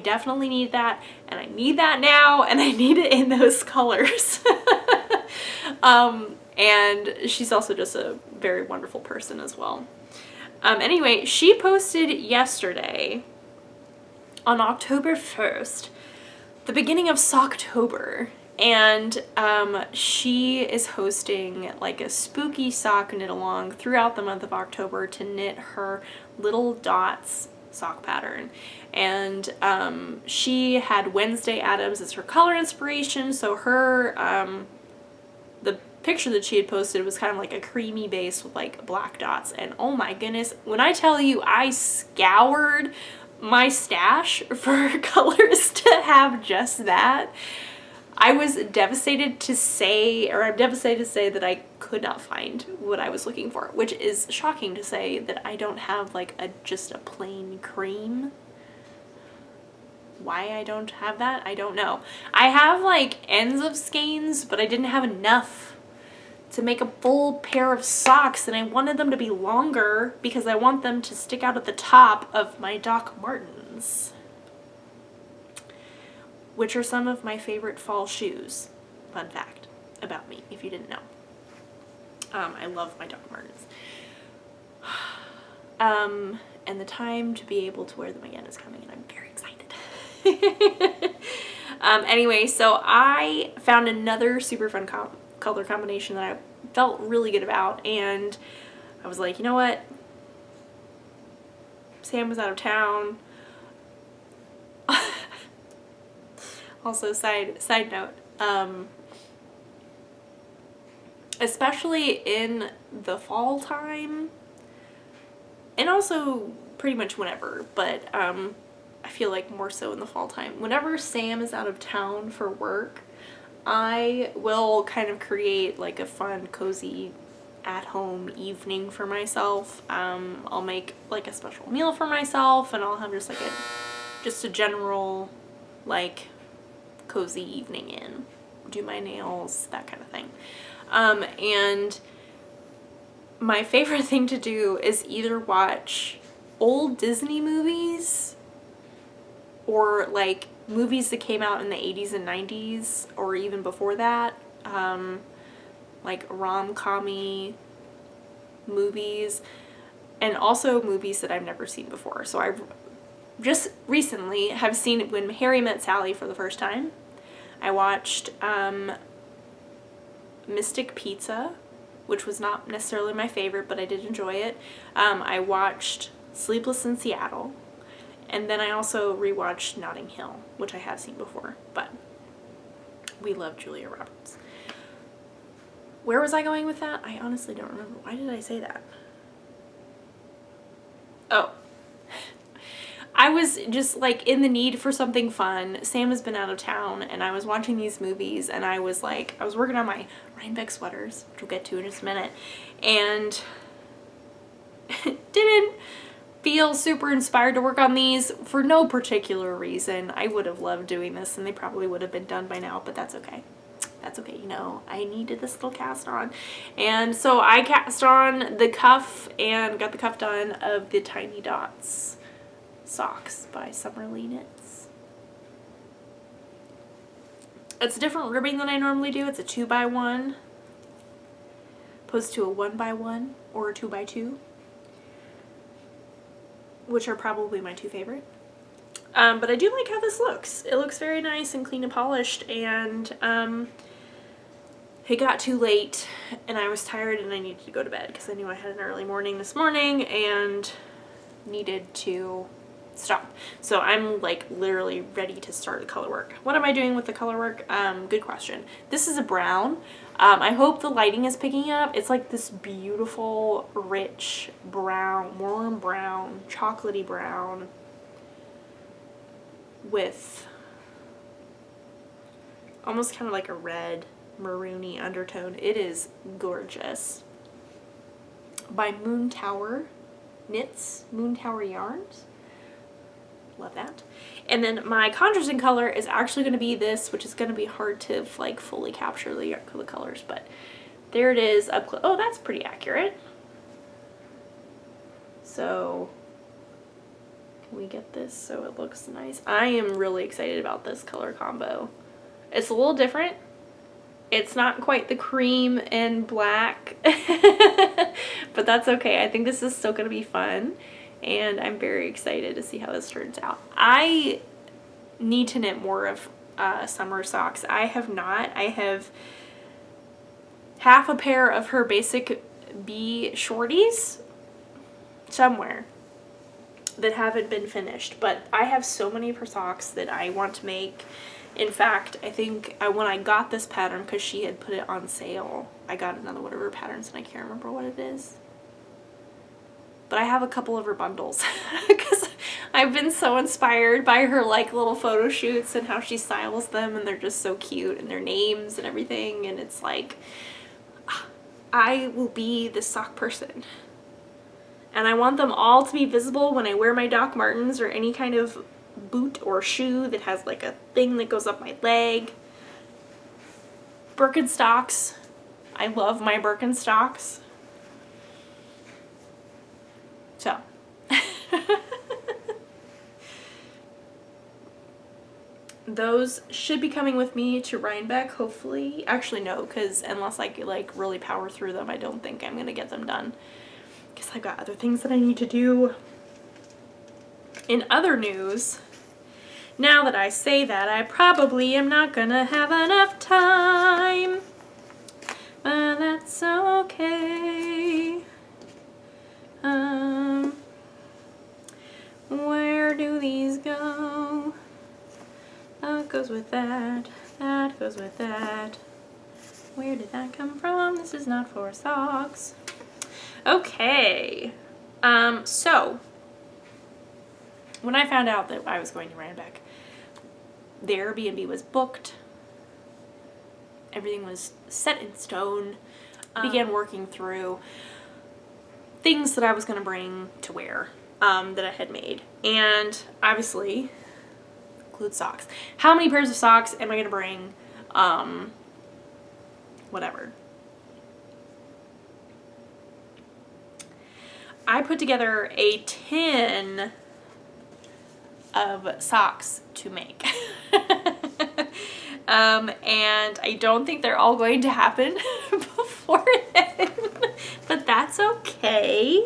definitely need that, and I need that now, and I need it in those colors. And she's also just a very wonderful person as well. Anyway, she posted yesterday on October 1st, the beginning of Socktober, and she is hosting like a spooky sock knit along throughout the month of October to knit her little dots sock pattern. And she had Wednesday Addams as her color inspiration, so her the picture that she had posted was kind of like a creamy base with like black dots, and oh my goodness, when I tell you I scoured my stash for colors to have just that, I was devastated to say, or I'm devastated to say that I could not find what I was looking for, which is shocking to say that I don't have like just a plain cream. Why I don't have that, I don't know. I have like ends of skeins, but I didn't have enough to make a full pair of socks, and I wanted them to be longer because I want them to stick out at the top of my Doc Martens, which are some of my favorite fall shoes. Fun fact about me, if you didn't know. I love my Doc Martens. And the time to be able to wear them again is coming, and I'm very excited. Anyway, so I found another super fun color combination that I felt really good about, and I was like, you know what? Sam was out of town. Also, side note, especially in the fall time, and also pretty much whenever, but I feel like more so in the fall time. Whenever Sam is out of town for work, I will kind of create like a fun, cozy, at-home evening for myself. I'll make like a special meal for myself, and I'll have just like a general like cozy evening in, do my nails, that kind of thing. And my favorite thing to do is either watch old Disney movies or like movies that came out in the 80s and 90s or even before that, like rom-com-y movies, and also movies that I've never seen before. So I've just recently have seen When Harry Met Sally for the first time. I watched Mystic Pizza, which was not necessarily my favorite, but I did enjoy it. I watched Sleepless in Seattle, and then I also rewatched Notting Hill, which I have seen before, but we love Julia Roberts. Where was I going with that? I honestly don't remember. Why did I say that? Oh. I was just like in the need for something fun. Sam has been out of town, and I was watching these movies, and I was working on my Reinbeck sweaters, which we'll get to in just a minute, and didn't feel super inspired to work on these for no particular reason. I would have loved doing this, and they probably would have been done by now, but that's okay. That's okay, you know, I needed this little cast on. And so I cast on the cuff and got the cuff done of the Tiny Dots socks by Summerlee Knits. It's a different ribbing than I normally do. It's a 2x1 opposed to a 1x1 or a 2x2, which are probably my two favorite. But I do like how this looks. It looks very nice and clean and polished, and it got too late and I was tired and I needed to go to bed because I knew I had an early morning this morning and needed to stop. So I'm like literally ready to start the color work. What am I doing with the color work? Good question. This is a brown. I hope the lighting is picking it up. It's like this beautiful, rich brown, warm brown, chocolatey brown with almost kind of like a red maroony undertone. It is gorgeous. By Moon Tower Knits, Moon Tower Yarns. Love that. And then my contrasting color is actually going to be this, which is going to be hard to like fully capture the colors, but there it is up close. Oh, that's pretty accurate. So can we get this so it looks nice? I am really excited about this color combo. It's a little different. It's not quite the cream and black, but that's okay. I think this is still going to be fun, and I'm very excited to see how this turns out. I need to knit more of summer socks. I have not. I have half a pair of her basic bee shorties somewhere that haven't been finished, but I have so many of her socks that I want to make. In fact, I think when I got this pattern, because she had put it on sale, I got another one of her patterns and I can't remember what it is. But I have a couple of her bundles because I've been so inspired by her like little photo shoots and how she styles them, and they're just so cute, and their names and everything, and it's like, I will be the sock person. And I want them all to be visible when I wear my Doc Martens or any kind of boot or shoe that has like a thing that goes up my leg. Birkenstocks. I love my Birkenstocks. So. Those should be coming with me to Reinbeck, hopefully. Actually, no, because unless I like really power through them, I don't think I'm going to get them done. Because I've got other things that I need to do. In other news, now that I say that, I probably am not gonna have enough time, but that's okay. Where do these go? That goes with that, that goes with that. Where did that come from? This is not for socks. Okay, so when I found out that I was going to Reinbeck, the Airbnb was booked. Everything was set in stone. I began working through things that I was going to bring to wear that I had made. And obviously, include socks. How many pairs of socks am I going to bring? Whatever. I put together a tin of socks to make. And I don't think they're all going to happen before then, but that's okay.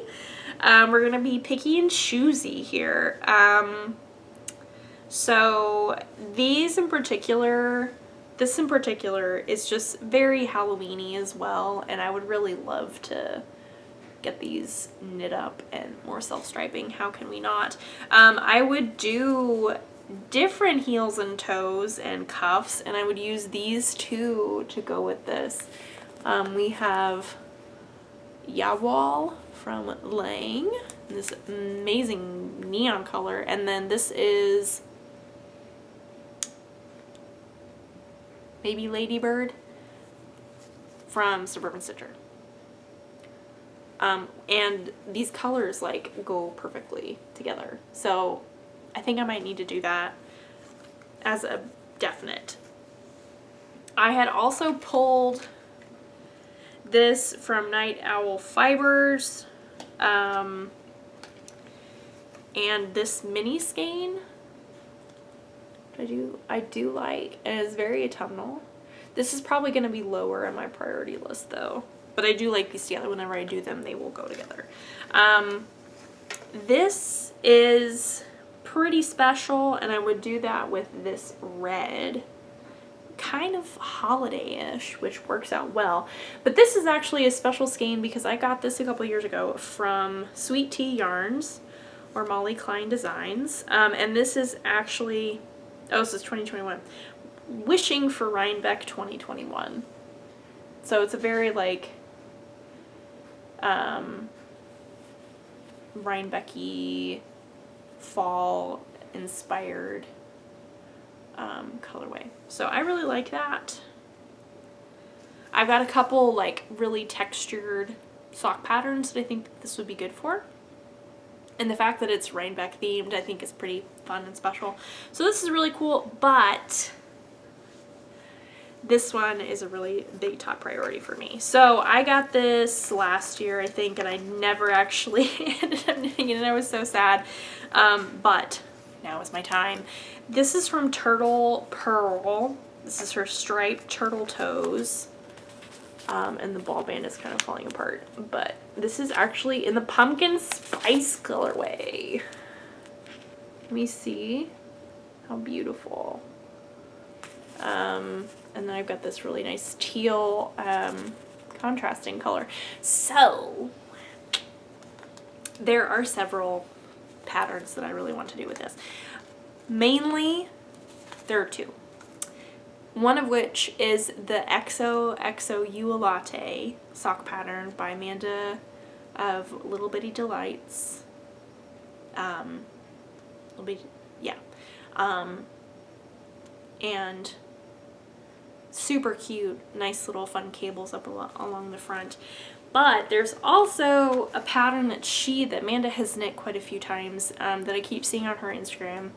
We're gonna be picky and choosy here. So this in particular is just very Halloween-y as well, and I would really love to get these knit up and more self-striping. How can we not? I would do different heels and toes and cuffs, and I would use these two to go with this. We have Yawal from Lang, this amazing neon color, and then this is Baby Ladybird from Suburban Stitcher. And these colors like go perfectly together. So I think I might need to do that as a definite. I had also pulled this from Night Owl Fibers, and this mini skein I do like, and it's very autumnal. This is probably going to be lower on my priority list though, but I do like these together. Whenever I do them, they will go together. This is pretty special, and I would do that with this red, kind of holiday-ish, which works out well. But this is actually a special skein because I got this a couple years ago from Sweet Tea Yarns or Molly Klein Designs, and this is actually, oh, this is 2021, Wishing for Reinbeck 2021. So it's a very like Reinbeck-y, fall inspired colorway. So I really like that. I've got a couple like really textured sock patterns that I think this would be good for. And the fact that it's Reinbeck themed, I think is pretty fun and special. So this is really cool, but this one is a really big top priority for me. So I got this last year, I think, and I never actually ended up knitting it, and I was so sad. But now is my time. This is from Turtle Pearl. This is her striped turtle toes. And the ball band is kind of falling apart, but this is actually in the pumpkin spice colorway. Let me see how beautiful. And then I've got this really nice teal contrasting color. So there are several patterns that I really want to do with this. Mainly, there are two. One of which is the XO You a Latte sock pattern by Amanda of Little Bitty Delights. And super cute, nice little fun cables up along the front. But there's also a pattern that Amanda has knit quite a few times that I keep seeing on her Instagram.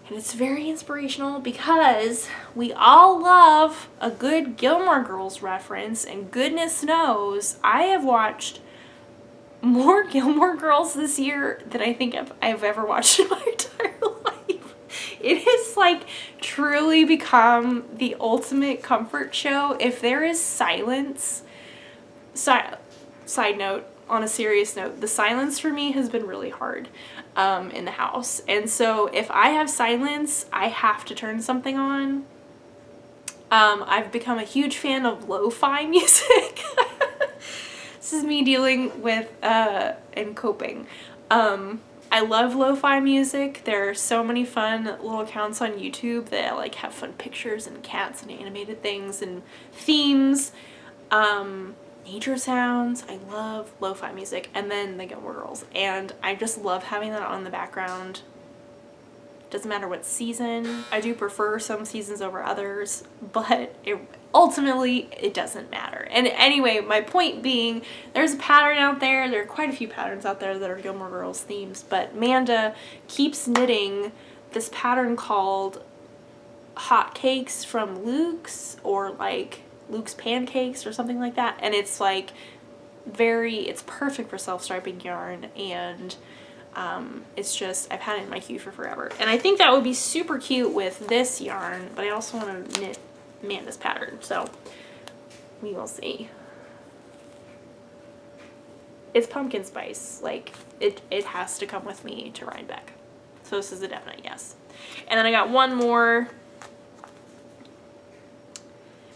And it's very inspirational because we all love a good Gilmore Girls reference, and goodness knows I have watched more Gilmore Girls this year than I think I've ever watched in my entire life. It has like truly become the ultimate comfort show. If there is silence, side note, on a serious note, the silence for me has been really hard in the house. And so if I have silence, I have to turn something on. I've become a huge fan of lo-fi music. This is me dealing with and coping. I love lo-fi music. There are so many fun little accounts on YouTube that like have fun pictures and cats and animated things and themes. Nature sounds. I love lo-fi music, and then the Gilmore Girls, and I just love having that on the background. Doesn't matter what season. I do prefer some seasons over others, but ultimately it doesn't matter. And anyway, my point being, there's a pattern out there. There are quite a few patterns out there that are Gilmore Girls themes, but Amanda keeps knitting this pattern called Hot Cakes from Luke's, or like Luke's Pancakes or something like that, and it's like it's perfect for self-striping yarn, and it's just, I've had it in my queue for forever, and I think that would be super cute with this yarn, but I also want to knit Amanda's pattern, so we will see. It's pumpkin spice, like it has to come with me to Rhinebeck, so this is a definite yes. And then I got one more.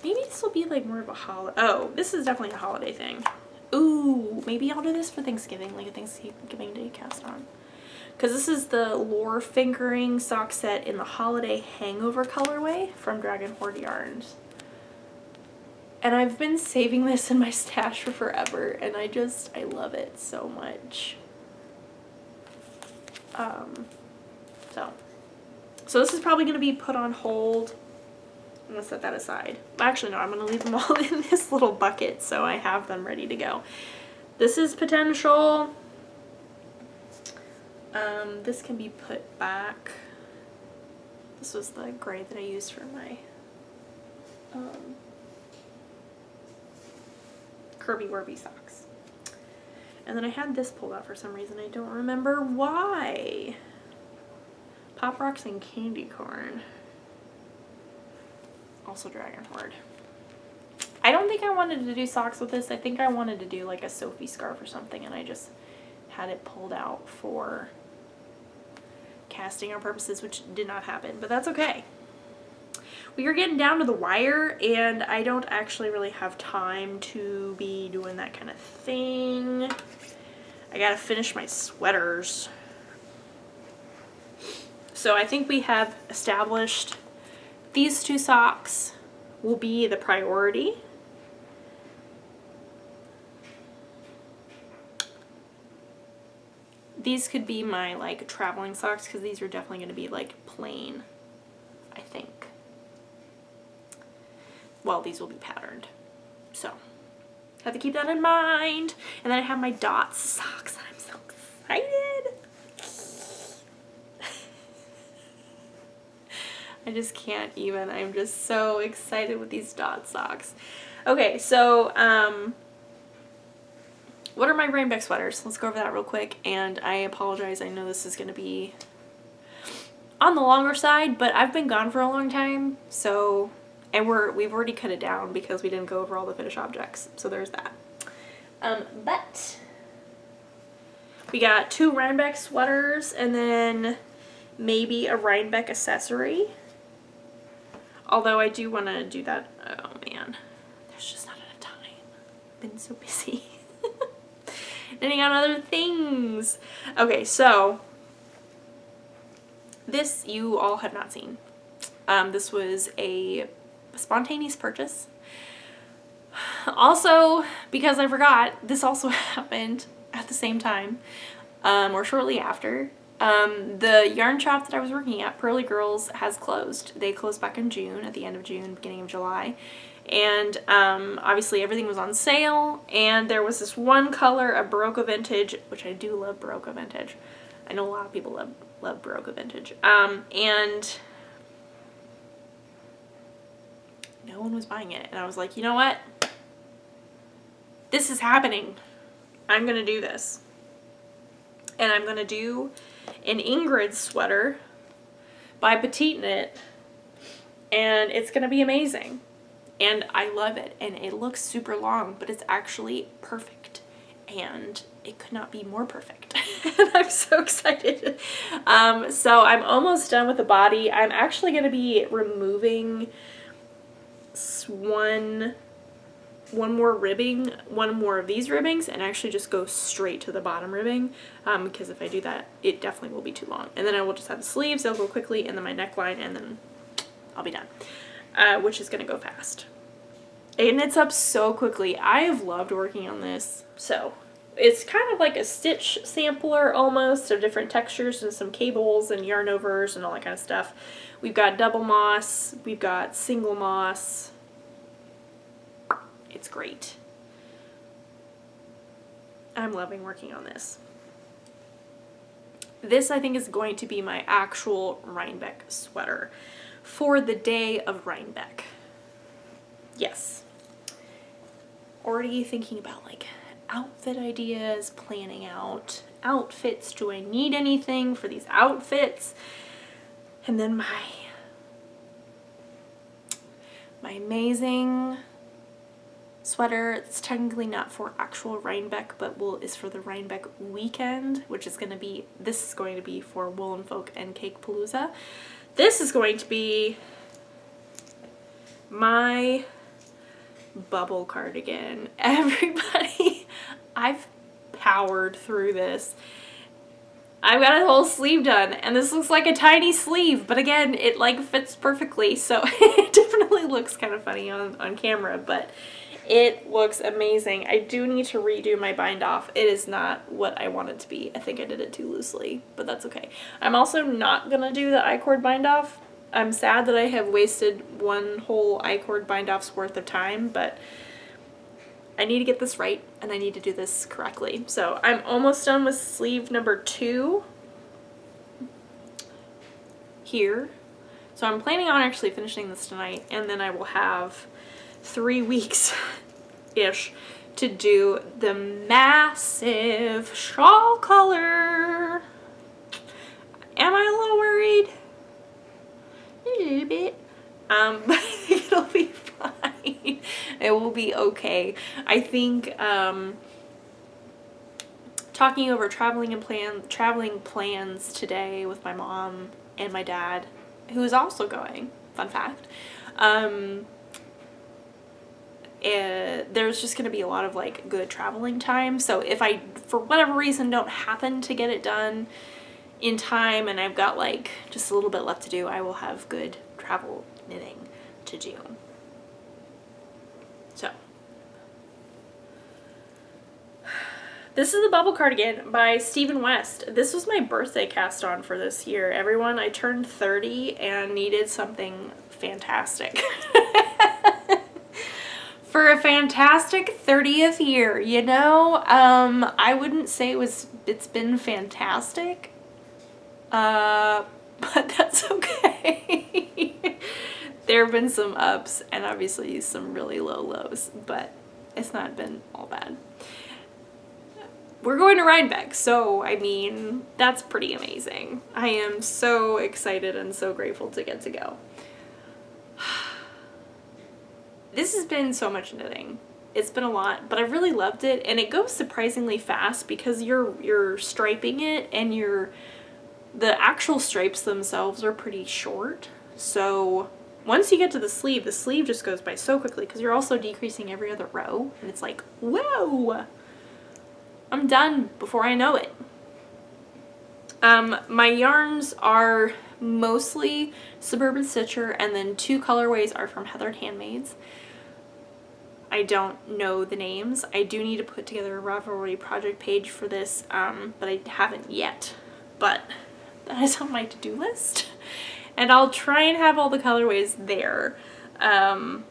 Maybe this will be like more of a holiday. Oh, this is definitely a holiday thing. Ooh, maybe I'll do this for Thanksgiving, like a Thanksgiving Day cast on. Because this is the Lore Fingering sock set in the Holiday Hangover colorway from Dragon Horde Yarns. And I've been saving this in my stash for forever, and I love it so much. So this is probably going to be put on hold. I'm going to set that aside. Actually, no, I'm going to leave them all in this little bucket so I have them ready to go. This is potential. This can be put back. This was the gray that I used for my Kirby Werby socks. And then I had this pulled out for some reason. I don't remember why. Pop Rocks and Candy Corn. Also Dragon Horde. I don't think I wanted to do socks with this. I think I wanted to do like a Sophie scarf or something, and I just had it pulled out for casting purposes, which did not happen, but that's okay. We are getting down to the wire, and I don't actually really have time to be doing that kind of thing. I gotta finish my sweaters. So I think we have established these two socks will be the priority. These could be my like traveling socks, because these are definitely going to be like plain, I think. Well, these will be patterned. So have to keep that in mind. And then I have my dots socks. I'm so excited. I just can't even. I'm just so excited with these dot socks. Okay, so what are my Reinbeck sweaters? Let's go over that real quick. And I apologize. I know this is going to be on the longer side, but I've been gone for a long time. So, and we've already cut it down because we didn't go over all the finished objects. So there's that. But we got 2 Reinbeck sweaters and then maybe a Reinbeck accessory. Although I do want to do that. Oh man, there's just not enough time. I've been so busy. Knitting on other things. Okay, so this you all have not seen. This was a spontaneous purchase. Also, because I forgot, this also happened at the same time, or shortly after. The yarn shop that I was working at, Pearly Girls, has closed. They closed back in June, at the end of June, beginning of July. And obviously everything was on sale, and there was this one color, a Barocco Vintage, which I do love Barocco Vintage. I know a lot of people love Barocco Vintage. And no one was buying it. And I was like, you know what? This is happening. I'm gonna do this. And I'm gonna do an Ingrid sweater by Petite Knit, and it's gonna be amazing. And I love it, and it looks super long, but it's actually perfect, and it could not be more perfect. And I'm so excited. So I'm almost done with the body. I'm actually gonna be removing one more ribbing, one more of these ribbings, and actually just go straight to the bottom ribbing, because if I do that, it definitely will be too long. And then I will just have the sleeves, they'll go quickly, and then my neckline, and then I'll be done, which is gonna go fast. It knits up so quickly. I have loved working on this. So it's kind of like a stitch sampler almost, of different textures and some cables and yarn overs and all that kind of stuff. We've got double moss, we've got single moss. It's great. I'm loving working on this. This, I think, is going to be my actual Reinbeck sweater for the day of Reinbeck. Yes. Already thinking about like outfit ideas, planning out outfits. Do I need anything for these outfits? And then my amazing sweater. It's technically not for actual Reinbeck, but is for the Reinbeck weekend, which is going to be, this is going to be for Woolen Folk and Cake Palooza. This is going to be my bubble cardigan. Everybody, I've powered through this. I've got a whole sleeve done, and this looks like a tiny sleeve, but again, it like fits perfectly, so it definitely looks kind of funny on camera, but it looks amazing. I do need to redo my bind off. It is not what I want it to be. I think I did it too loosely, but that's okay. I'm also not gonna do the I-cord bind off. I'm sad that I have wasted one whole I-cord bind off's worth of time, but I need to get this right, and I need to do this correctly. So I'm almost done with sleeve number 2 here. So I'm planning on actually finishing this tonight, and then I will have 3 weeks-ish to do the massive shawl color. Am I a little worried? A little bit. But I think it'll be fine. It will be okay. I think talking over traveling plans today with my mom and my dad, who is also going, fun fact, there's just going to be a lot of like good traveling time. So if I, for whatever reason, don't happen to get it done in time and I've got like just a little bit left to do, I will have good travel knitting to do. So this is the Bubble Cardigan by Stephen West. This was my birthday cast on for this year. Everyone, I turned 30 and needed something fantastic. For a fantastic 30th year, you know? I wouldn't say it was it's been fantastic. But that's okay. There have been some ups and obviously some really low lows, but it's not been all bad. We're going to Reinbeck, so I mean, that's pretty amazing. I am so excited and so grateful to get to go. This has been so much knitting. It's been a lot, but I really loved it, and it goes surprisingly fast because you're striping it, and the actual stripes themselves are pretty short. So once you get to the sleeve just goes by so quickly because you're also decreasing every other row, and it's like, whoa, I'm done before I know it. My yarns are mostly Suburban Stitcher, and then 2 colorways are from Heather Handmaids. I don't know the names. I do need to put together a Ravelry project page for this, but I haven't yet. But that is on my to-do list, and I'll try and have all the colorways there. I'm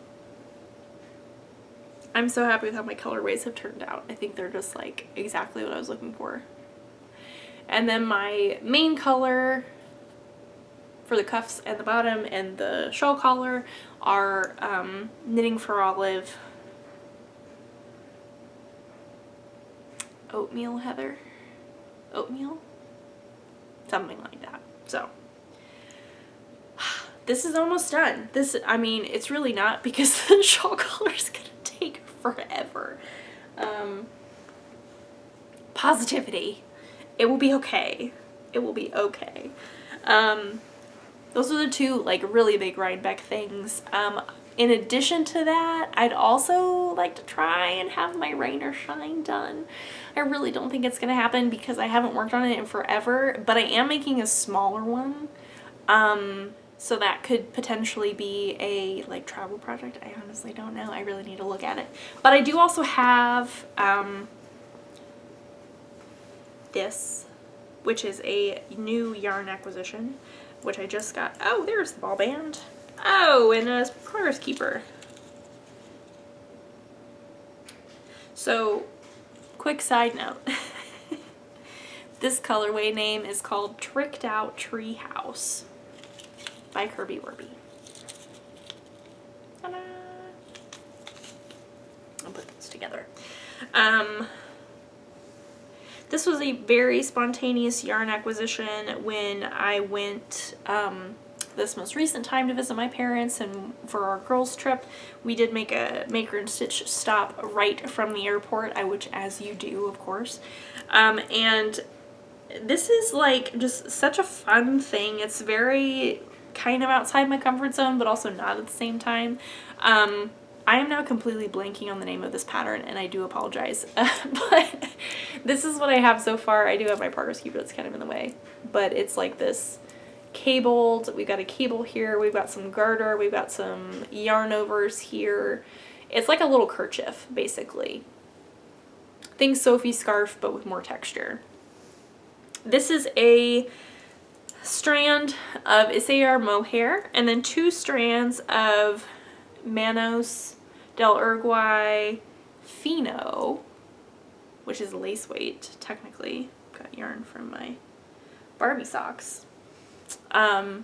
so happy with how my colorways have turned out. I think they're just like exactly what I was looking for. And then my main color for the cuffs and the bottom and the shawl collar are Knitting for Olive Oatmeal Heather? Oatmeal? Something like that. So this is almost done. This, I mean, it's really not because the shawl collar is gonna take forever. Positivity. It will be okay. It will be okay. Those are the 2 like really big Rhinebeck things. In addition to that, I'd also like to try and have my Rain or Shine done. I really don't think it's gonna happen because I haven't worked on it in forever, but I am making a smaller one. So that could potentially be a like travel project. I honestly don't know. I really need to look at it. But I do also have this, which is a new yarn acquisition, which I just got. Oh, there's the ball band. Oh, and a Corners Keeper. So, quick side note. This colorway name is called Tricked Out Treehouse by Kirby Werby. Ta-da! I'll put this together. This was a very spontaneous yarn acquisition when I went this most recent time to visit my parents, and for our girls trip we did make a Maker and Stitch stop right from the airport, which as you do of course, and this is like just such a fun thing. It's very kind of outside my comfort zone but also not at the same time. I am now completely blanking on the name of this pattern, and I do apologize. But this is what I have so far. I do have my Progress Keeper that's kind of in the way, but it's like this cabled. We've got a cable here, we've got some garter, we've got some yarn overs here. It's like a little kerchief basically. Think Sophie scarf but with more texture. This is a strand of Isayar mohair and then 2 strands of Manos del Uruguay Fino, which is lace weight technically. Got yarn from my Barbie socks. And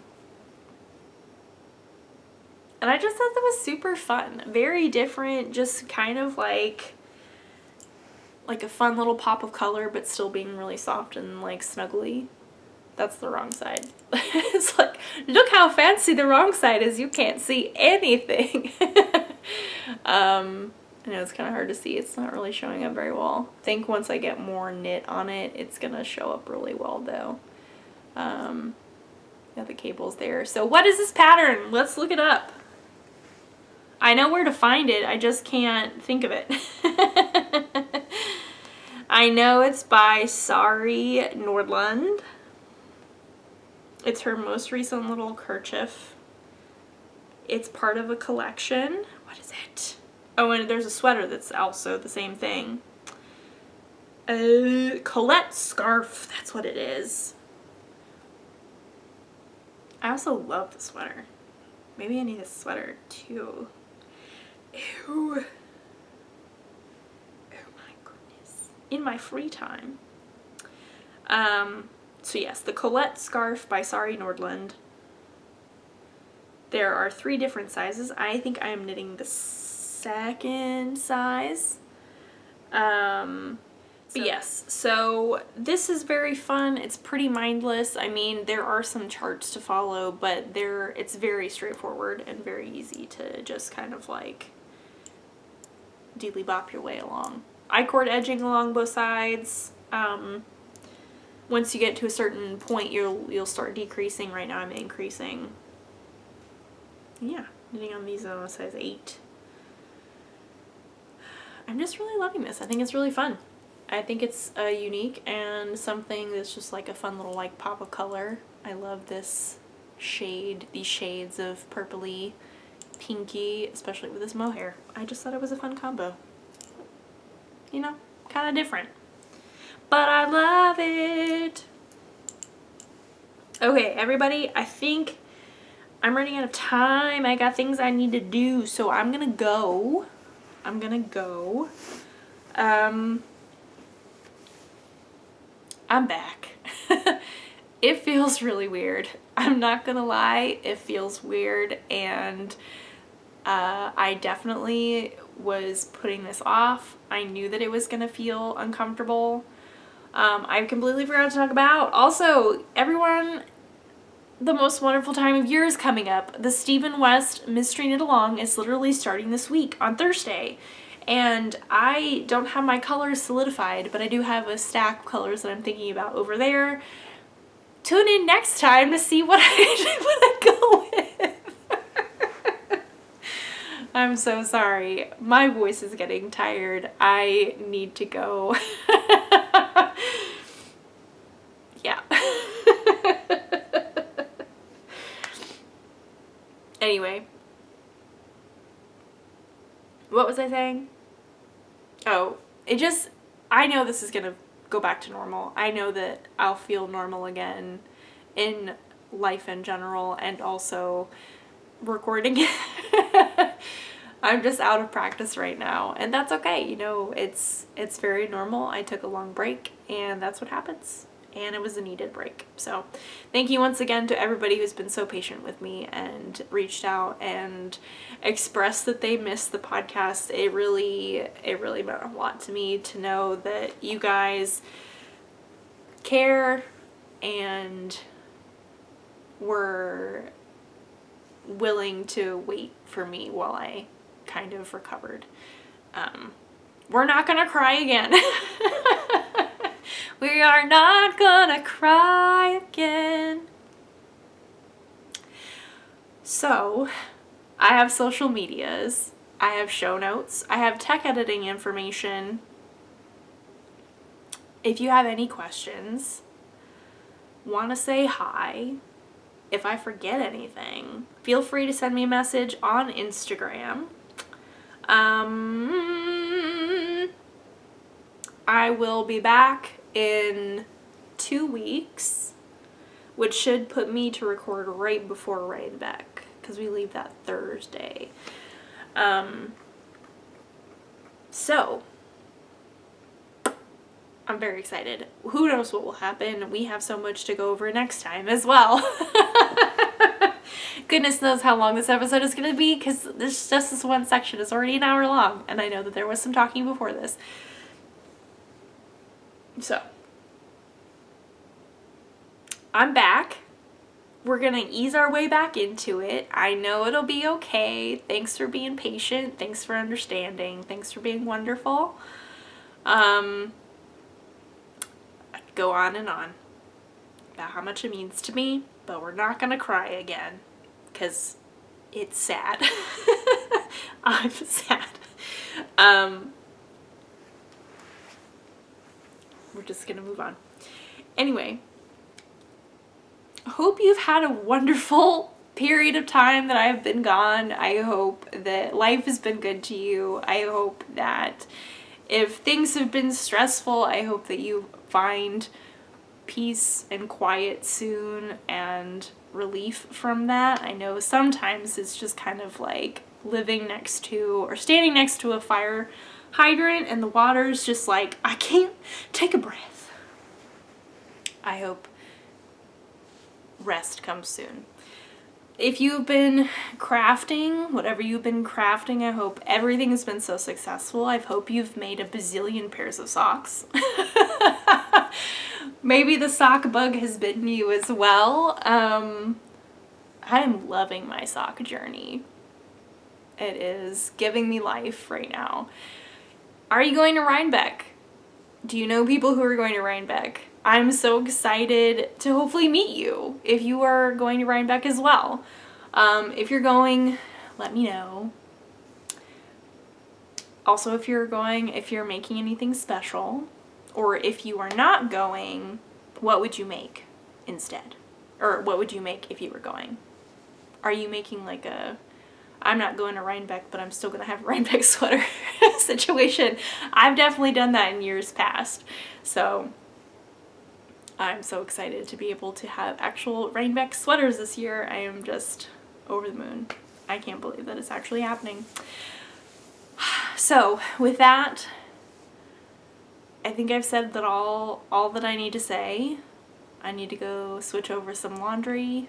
I just thought that was super fun. Very different, just kind of like a fun little pop of color but still being really soft and like snuggly. That's the wrong side. It's like, look how fancy the wrong side is, you can't see anything. I know it's kind of hard to see. It's not really showing up very well. I think once I get more knit on it, it's gonna show up really well though. Got the cables there. So what is this pattern? Let's look it up. I know where to find it, I just can't think of it. I know it's by Sari Nordlund. It's her most recent little kerchief. It's part of a collection. What is it? Oh, and there's a sweater that's also the same thing. Colette scarf, that's what it is. I also love the sweater. Maybe I need a sweater too. Ew. Oh my goodness. In my free time. So yes, the Colette scarf by Sari Nordland. There are 3 different sizes. I think I am knitting the second size. But yes, so this is very fun. It's pretty mindless. I mean, there are some charts to follow, but it's very straightforward and very easy to just kind of like dealy bop your way along. I-cord edging along both sides. Once you get to a certain point, you'll start decreasing. Right now I'm increasing. Yeah, knitting on these on a size 8. I'm just really loving this. I think it's really fun. I think it's unique and something that's just like a fun little like pop of color. I love this shade, these shades of purpley, pinky, especially with this mohair. I just thought it was a fun combo. You know, kind of different. But I love it. Okay, everybody, I think I'm running out of time. I got things I need to do, so I'm gonna go. I'm back. It feels really weird. I'm not gonna lie, it feels weird, and I definitely was putting this off. I knew that it was gonna feel uncomfortable. I completely forgot to talk about, also, everyone, the most wonderful time of year is coming up. The Stephen West Mystery Knit Along is literally starting this week on Thursday. And I don't have my colors solidified, but I do have a stack of colors that I'm thinking about over there. Tune in next time to see what I go with. I'm so sorry. My voice is getting tired. I need to go. Yeah. Anyway. What was I saying? Oh, I know this is gonna go back to normal. I know that I'll feel normal again in life in general and also recording. I'm just out of practice right now, and that's okay. You know, it's very normal. I took a long break, and that's what happens. And it was a needed break. So thank you once again to everybody who's been so patient with me and reached out and expressed that they missed the podcast. It really meant a lot to me to know that you guys care and were willing to wait for me while I kind of recovered. We're not gonna cry again. We are not gonna cry again. So, I have social medias, I have show notes, I have tech editing information. If you have any questions, want to say hi, if I forget anything, feel free to send me a message on Instagram. I will be back in 2 weeks, which should put me to record right before Reinbeck, because we leave that Thursday. So, I'm very excited. Who knows what will happen? We have so much to go over next time as well. Goodness knows how long this episode is going to be, because this one section is already an hour long, and I know that there was some talking before this. So, I'm back. We're gonna ease our way back into it. I know it'll be okay. Thanks for being patient. Thanks for understanding. Thanks for being wonderful. I could go on and on about how much it means to me, but we're not gonna cry again, because it's sad. I'm sad. We're just gonna move on. Anyway, I hope you've had a wonderful period of time that I've been gone. I hope that life has been good to you. I hope that if things have been stressful, I hope that you find peace and quiet soon and relief from that. I know sometimes it's just kind of like living next to or standing next to a fire hydrant and the water's just like, I can't take a breath. I hope rest comes soon. If you've been crafting, whatever you've been crafting, I hope everything has been so successful. I hope you've made a bazillion pairs of socks. Maybe the sock bug has bitten you as well. I'm loving my sock journey. It is giving me life right now. Are you going to Reinbeck? Do you know people who are going to Reinbeck? I'm so excited to hopefully meet you if you are going to Reinbeck as well. If you're going, let me know. Also, if you're going, if you're making anything special, or if you are not going, what would you make instead? Or what would you make if you were going? Are you making like a, I'm not going to Reinbeck, but I'm still going to have a Reinbeck sweater situation? I've definitely done that in years past. So I'm so excited to be able to have actual Reinbeck sweaters this year. I am just over the moon. I can't believe that it's actually happening. So with that, I think I've said that all that I need to say. I need to go switch over some laundry.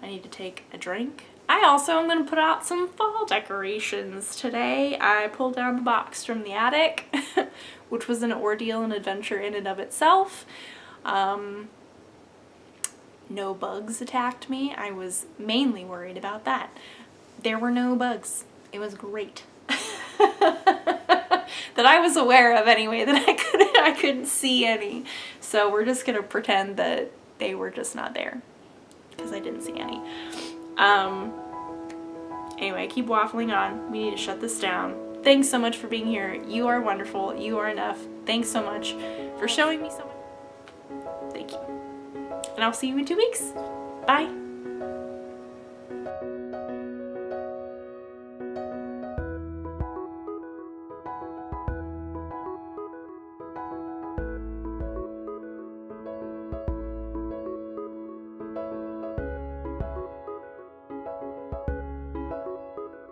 I need to take a drink. I also am going to put out some fall decorations today. I pulled down the box from the attic, which was an ordeal and adventure in and of itself. No bugs attacked me. I was mainly worried about that. There were no bugs. It was great. That I was aware of anyway, that I couldn't see any. So we're just gonna pretend that they were just not there, because I didn't see any. Anyway, I keep waffling on. We need to shut this down. Thanks so much for being here. You are wonderful. You are enough. Thanks so much for showing me so much. Thank you. And I'll see you in 2 weeks. Bye.